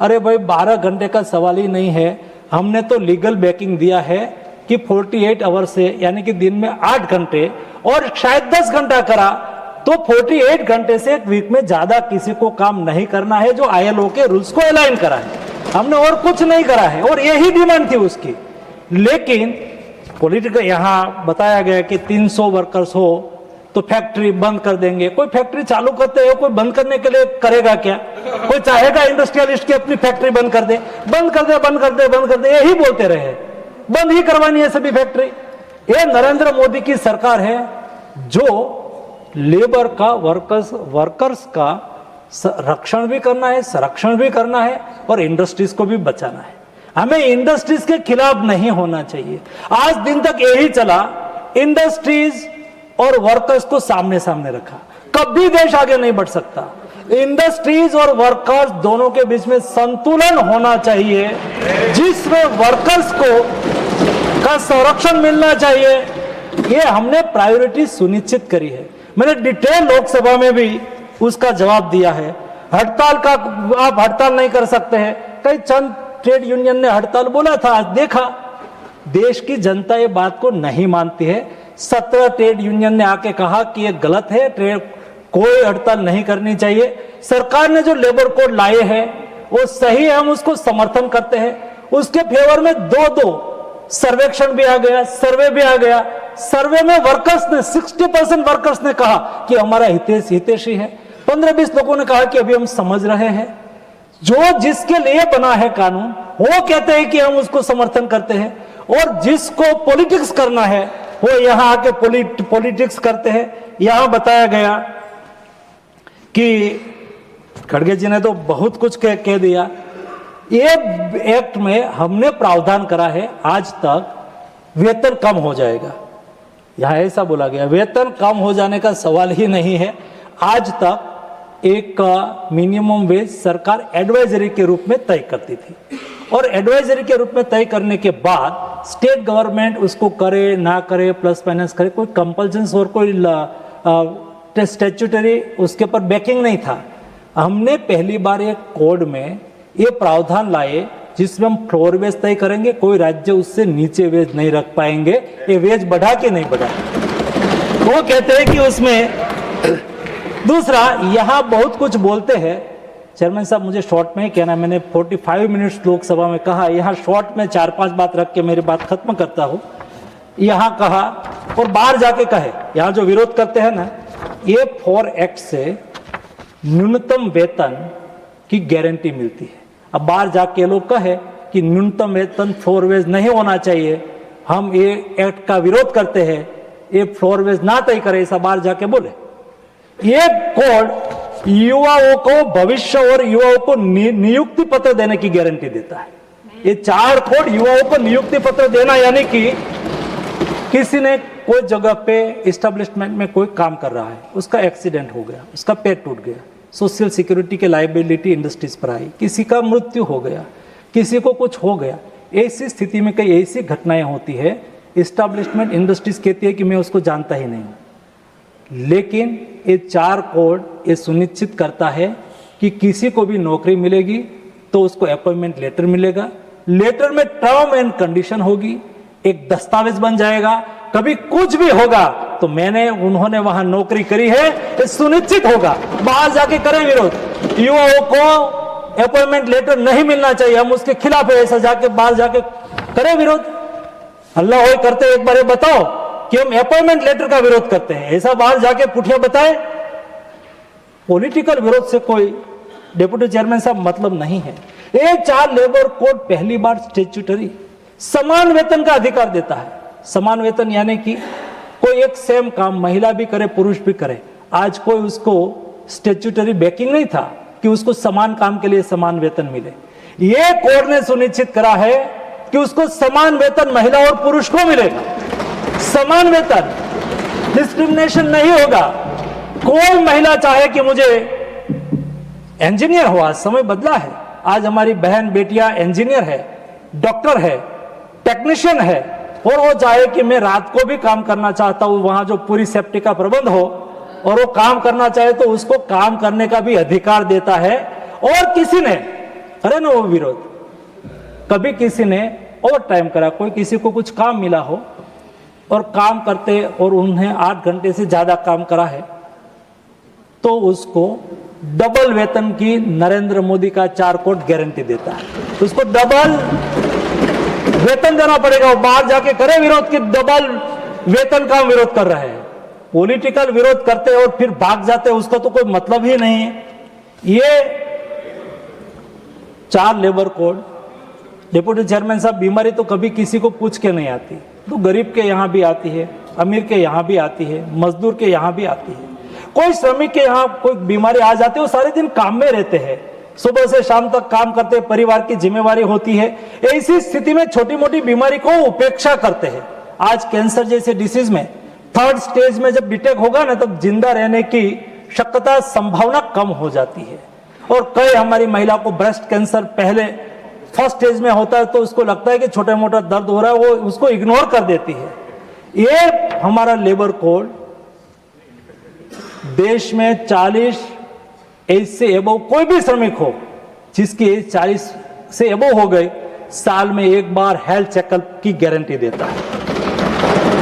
अरे भाई 12 घंटे का सवाल ही नहीं है। हमने तो लीगल बैकिंग दिया है कि 48 आवर से, यानी कि दिन में 8 घंटे और शायद 10 घंटा करा तो 48 घंटे से एक वीक में ज्यादा किसी को काम नहीं करना है, जो ILO के रूल्स को अलाइन करा है। हमने और कुछ नहीं करा है और यही डिमांड थी उसकी। लेकिन पॉलिटिकल यहाँ बताया गया कि 300 वर्कर्स हो तो फैक्ट्री बंद कर देंगे। कोई फैक्ट्री चालू करते हो, कोई बंद करने के लिए करेगा क्या? कोई चाहेगा इंडस्ट्रियलिस्ट की अपनी फैक्ट्री बंद कर दे? बंद कर दे, बंद कर दे, बंद कर दे, यही बोलते रहे। बंद ही करवानी है सभी फैक्ट्री। ये नरेंद्र मोदी की सरकार है जो लेबर का, वर्कर्स का रक्षण भी करना है, संरक्षण भी करना है और इंडस्ट्रीज को भी बचाना है। हमें इंडस्ट्रीज के खिलाफ नहीं होना चाहिए। आज दिन तक यही चला, इंडस्ट्रीज और वर्कर्स को सामने सामने रखा। कभी देश आगे नहीं बढ़ सकता। इंडस्ट्रीज और वर्कर्स दोनों के बीच में संतुलन होना चाहिए, जिसमें वर्कर्स को का संरक्षण मिलना चाहिए। ये हमने प्रायोरिटी सुनिश्चित करी है। मैंने डिटेल लोकसभा में भी उसका जवाब दिया है। हड़ताल का आप हड़ताल नहीं कर सकते हैं। कई चंद ट्रेड यूनियन ने हड़ताल बोला था, आज देखा देश की जनता ये बात को नहीं मानती है। 17 ट्रेड यूनियन ने आके कहा कि ये गलत है, कोई हड़ताल नहीं करनी चाहिए। सरकार ने जो लेबर कोड लाए हैं वो सही है, हम उसको समर्थन करते हैं। उसके फेवर में 2 सर्वेक्षण भी आ गया, सर्वे भी आ गया। सर्वे में वर्कर्स ने 60% वर्कर्स ने कहा कि हमारा हितैषी है। 15-20 लोगों ने कहा कि अभी हम समझ रहे हैं। जो जिसके लिए बना है कानून वो कहते हैं कि हम उसको समर्थन करते हैं, और जिसको पॉलिटिक्स करना है वो यहां आके पॉलिटिक्स करते हैं। यहां बताया गया कि खड़गे जी ने तो बहुत कुछ कह दिया। ये एक्ट में हमने प्रावधान करा है, आज तक वेतन कम हो जाएगा। यहां ऐसा बोला गया, वेतन कम हो जाने का सवाल ही नहीं है। आज तक एक मिनिमम वेज सरकार एडवाइजरी के रूप में तय करती थी, और एडवाइजरी के रूप में तय करने के बाद स्टेट गवर्नमेंट उसको करे ना करे, प्लस माइनस करे, कोई कंपल्शन और कोई स्टैट्यूटरी उसके ऊपर बैकिंग नहीं था। हमने पहली बार एक कोड में ये प्रावधान लाए जिसमें हम फ्लोर वेज तय करेंगे, कोई राज्य उससे नीचे वेज नहीं रख पाएंगे, ये वेज बढ़ा के नहीं बढ़ा। वो कहते हैं कि उसमें दूसरा, यहां बहुत कुछ बोलते हैं चेयरमैन साहब, मुझे शॉर्ट में ही कहना, मैंने 45 मिनट्स लोकसभा में कहा, यहां शॉर्ट में 4-5 बात रख के मेरी बात खत्म करता हूं। यहां कहा और बाहर जाके कहे, यहां जो विरोध करते हैं ना, ये 4 एक्ट से न्यूनतम वेतन की गारंटी मिलती है। अब बाहर जाके लोग कहे कि न्यूनतम वेतन फ्लोर वेज नहीं होना चाहिए, हम ये एक्ट का विरोध करते हैं, ये फ्लोर वेज ना तय करे, ऐसा बाहर जाके बोले। ये कोड युवाओं को भविष्य और युवाओं को नियुक्ति पत्र देने की गारंटी देता है। ये 4 कोड युवाओं को नियुक्ति पत्र देना, यानी कि किसी ने कोई जगह पे एस्टेब्लिशमेंट में कोई काम कर रहा है, उसका एक्सीडेंट हो गया, उसका पैर टूट गया, सोशल सिक्योरिटी के लायबिलिटी इंडस्ट्रीज पर आई, किसी का मृत्यु हो गया, किसी को कुछ हो गया, ऐसी स्थिति में कई ऐसी घटनाएं होती है, एस्टेब्लिशमेंट इंडस्ट्रीज कहती है कि मैं उसको जानता ही नहीं हूं। लेकिन ये 4 कोड ये सुनिश्चित करता है कि किसी को भी नौकरी मिलेगी तो उसको अपॉइंटमेंट लेटर मिलेगा, लेटर में टर्म एंड कंडीशन होगी, एक दस्तावेज बन जाएगा, कभी कुछ भी होगा तो उन्होंने वहां नौकरी करी है, ये सुनिश्चित होगा। बाहर जाके करें विरोध, युवाओं को अपॉइंटमेंट लेटर नहीं मिलना चाहिए, हम उसके खिलाफ है, ऐसा जाके बाहर जाके करें विरोध। अल्लाह हो करते एक बार ये बताओ कि हम अपॉइंटमेंट लेटर का विरोध करते हैं, ऐसा बाहर जाके पुठिया बताए। पॉलिटिकल विरोध से कोई डेप्यूटी चेयरमैन साहब मतलब नहीं है। ये 4 लेबर कोड पहली बार स्टैट्यूटरी समान वेतन का अधिकार देता है। समान वेतन यानी कि कोई एक सेम काम महिला भी करे पुरुष भी करे, आज कोई उसको स्टैट्यूटरी बैकिंग नहीं था कि उसको समान काम के लिए समान वेतन मिले। ये कोड ने सुनिश्चित करा है कि उसको समान वेतन महिला और पुरुष को मिलेगा, समान वेतन, डिस्क्रिमिनेशन नहीं होगा। कोई महिला चाहे कि मुझे इंजीनियर हो, आज समय बदला है, आज हमारी बहन बेटियां इंजीनियर है, डॉक्टर है, टेक्नीशियन है, और वो चाहे कि मैं रात को भी काम करना चाहता हूं, वहां जो पूरी सेफ्टी का प्रबंध हो, और वो काम करना चाहे तो उसको काम करने का भी अधिकार देता है। और किसी ने करे ना वो विरोध, कभी किसी ने ओवर टाइम करा, कोई किसी को कुछ काम मिला हो और काम करते और उन्हें 8 घंटे से ज्यादा काम करा है, तो उसको डबल वेतन की नरेंद्र मोदी का 4 कोड गारंटी देता है, उसको डबल वेतन देना पड़ेगा। वो बाहर जाके करे विरोध कि डबल वेतन का विरोध कर रहे हैं, पॉलिटिकल विरोध करते और फिर भाग जाते, उसका तो कोई मतलब ही नहीं है। ये 4 लेबर कोड, डिप्टी चेयरमैन साहब, बीमारी तो कभी किसी को पूछ के नहीं आती, तो गरीब के यहां भी आती है, अमीर के यहां भी आती है, मजदूर के यहां भी आती है। कोई श्रमिक के यहां कोई बीमारी आ जाती है, वो सारे दिन काम में रहते हैं, सुबह से शाम तक काम करते, परिवार की जिम्मेवारी होती है, ऐसी स्थिति में छोटी मोटी बीमारी को उपेक्षा करते हैं। आज कैंसर जैसे डिसीज में 3rd स्टेज में जब डिटेक्ट होगा ना, तब जिंदा रहने की शक्यता संभावना कम हो जाती है। और कई हमारी महिला को ब्रेस्ट कैंसर पहले 1st स्टेज में होता है, तो उसको लगता है कि छोटा मोटा दर्द हो रहा है, वो उसको इग्नोर कर देती है। ये हमारा लेबर कोड देश में 40 एज से एबव कोई भी श्रमिक हो जिसकी एज 40 से एबव हो गई, साल में एक बार हेल्थ चेकअप की गारंटी देता है।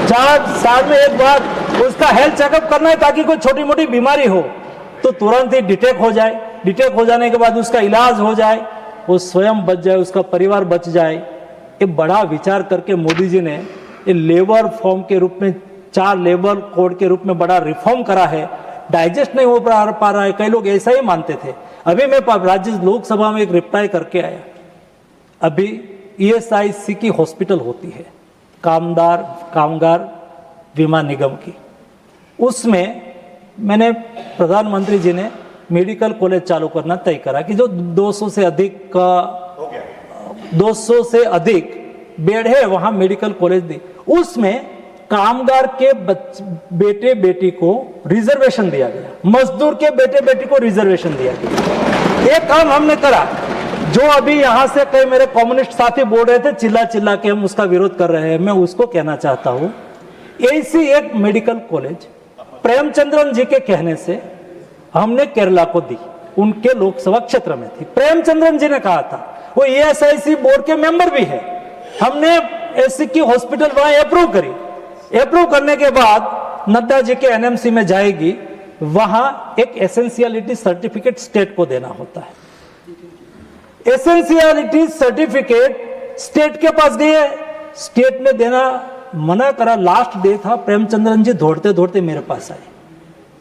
4 साल में एक बार उसका हेल्थ चेकअप करना है, ताकि कोई छोटी मोटी बीमारी हो तो तुरंत ही डिटेक्ट हो जाए, डिटेक्ट हो जाने के बाद उसका इलाज हो जाए, वो स्वयं बच जाए, उसका परिवार बच जाए। ये बड़ा विचार करके मोदी जी ने ये लेबर फॉर्म के रूप में 4 लेबर कोड के रूप में बड़ा रिफॉर्म करा है। डाइजेस्ट नहीं हो पा रहा है, कई लोग ऐसा ही मानते थे। अभी मैं राज्य लोकसभा में एक रिप्लाई करके आया, अभी ESIC की हॉस्पिटल होती है, कामगार बीमा निगम की, उसमें मैंने प्रधानमंत्री जी ने मेडिकल कॉलेज चालू करना तय करा कि जो 200 से अधिक बेड है वहां मेडिकल कॉलेज दी। उसमें कामगार के बेटे बेटी को रिजर्वेशन दिया गया, मजदूर के बेटे बेटी को रिजर्वेशन दिया गया। ये काम हमने करा। जो अभी यहां से कई मेरे कम्युनिस्ट साथी बोल रहे थे चिल्ला चिल्ला के हम उसका विरोध कर रहे हैं, मैं उसको कहना चाहता हूं, ऐसी एक मेडिकल कॉलेज प्रेमचंद्रन जी के कहने से हमने केरला को दी, उनके लोकसभा क्षेत्र में थी। प्रेमचंद्रन जी ने कहा था, वो ESIC बोर्ड के मेंबर भी है। हमने ऐसी की हॉस्पिटल वहां अप्रूव करी। अप्रूव करने के बाद नड्डा जी के NMC में जाएगी, वहां एक एसेंशियलिटी सर्टिफिकेट स्टेट को देना होता है। एसेंशियलिटी सर्टिफिकेट स्टेट के पास गई है, स्टेट ने देना मना करा। लास्ट डे था, प्रेमचंद्रन जी दौड़ते दौड़ते मेरे पास आए,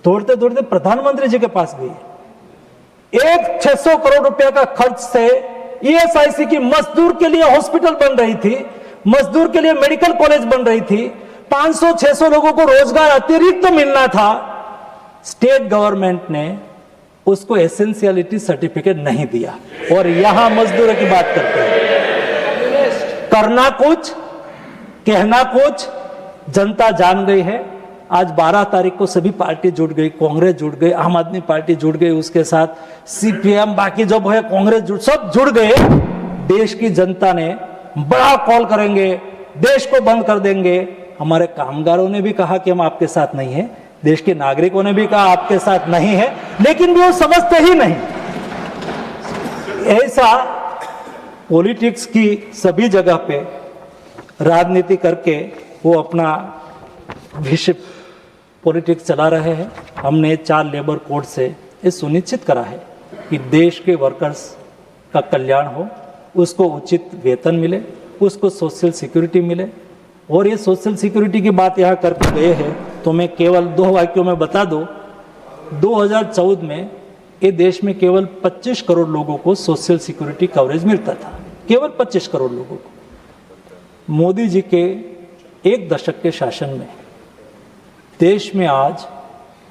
दौड़ते दौड़ते प्रधानमंत्री जी के पास गए। 600 करोड़ रुपए का खर्च से ESIC की मजदूर के लिए हॉस्पिटल बन रही थी, मजदूर के लिए मेडिकल कॉलेज बन रही थी, 500-600 लोगों को रोजगार अतिरिक्त मिलना था। स्टेट गवर्नमेंट ने उसको एसेंशियलिटी सर्टिफिकेट नहीं दिया और यहां मजदूरों की बात करते हैं। करना कुछ, कहना कुछ, जनता जान गई है। आज 12 तारीख को सभी पार्टी जुट गई, कांग्रेस जुट गई, आम आदमी पार्टी जुट गई, उसके साथ CPM, बाकी जो है कांग्रेस सब जुड़ गए। देश की जनता ने बड़ा कॉल करेंगे, देश को बंद कर देंगे। हमारे कामगारों ने भी कहा कि हम आपके साथ नहीं है, देश के नागरिकों ने भी कहा आपके साथ नहीं है, लेकिन भी वो समझते ही नहीं। ऐसा पॉलिटिक्स की सभी जगह पे राजनीति करके वो अपना विषय पॉलिटिक्स चला रहे हैं। हमने 4 लेबर कोड से ये सुनिश्चित करा है कि देश के वर्कर्स का कल्याण हो, उसको उचित वेतन मिले, उसको सोशल सिक्योरिटी मिले। और ये सोशल सिक्योरिटी की बात यहाँ करके गए हैं तो मैं केवल 2 वाक्यों में बता दूं, 2014 में ये देश में केवल 25 करोड़ लोगों को सोशल सिक्योरिटी कवरेज मिलता था, केवल 25 करोड़ लोगों को। मोदी जी के 1 दशक के शासन में देश में आज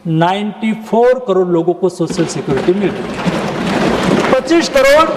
94 करोड़ लोगों को सोशल सिक्योरिटी मिल रही है। 25 करोड़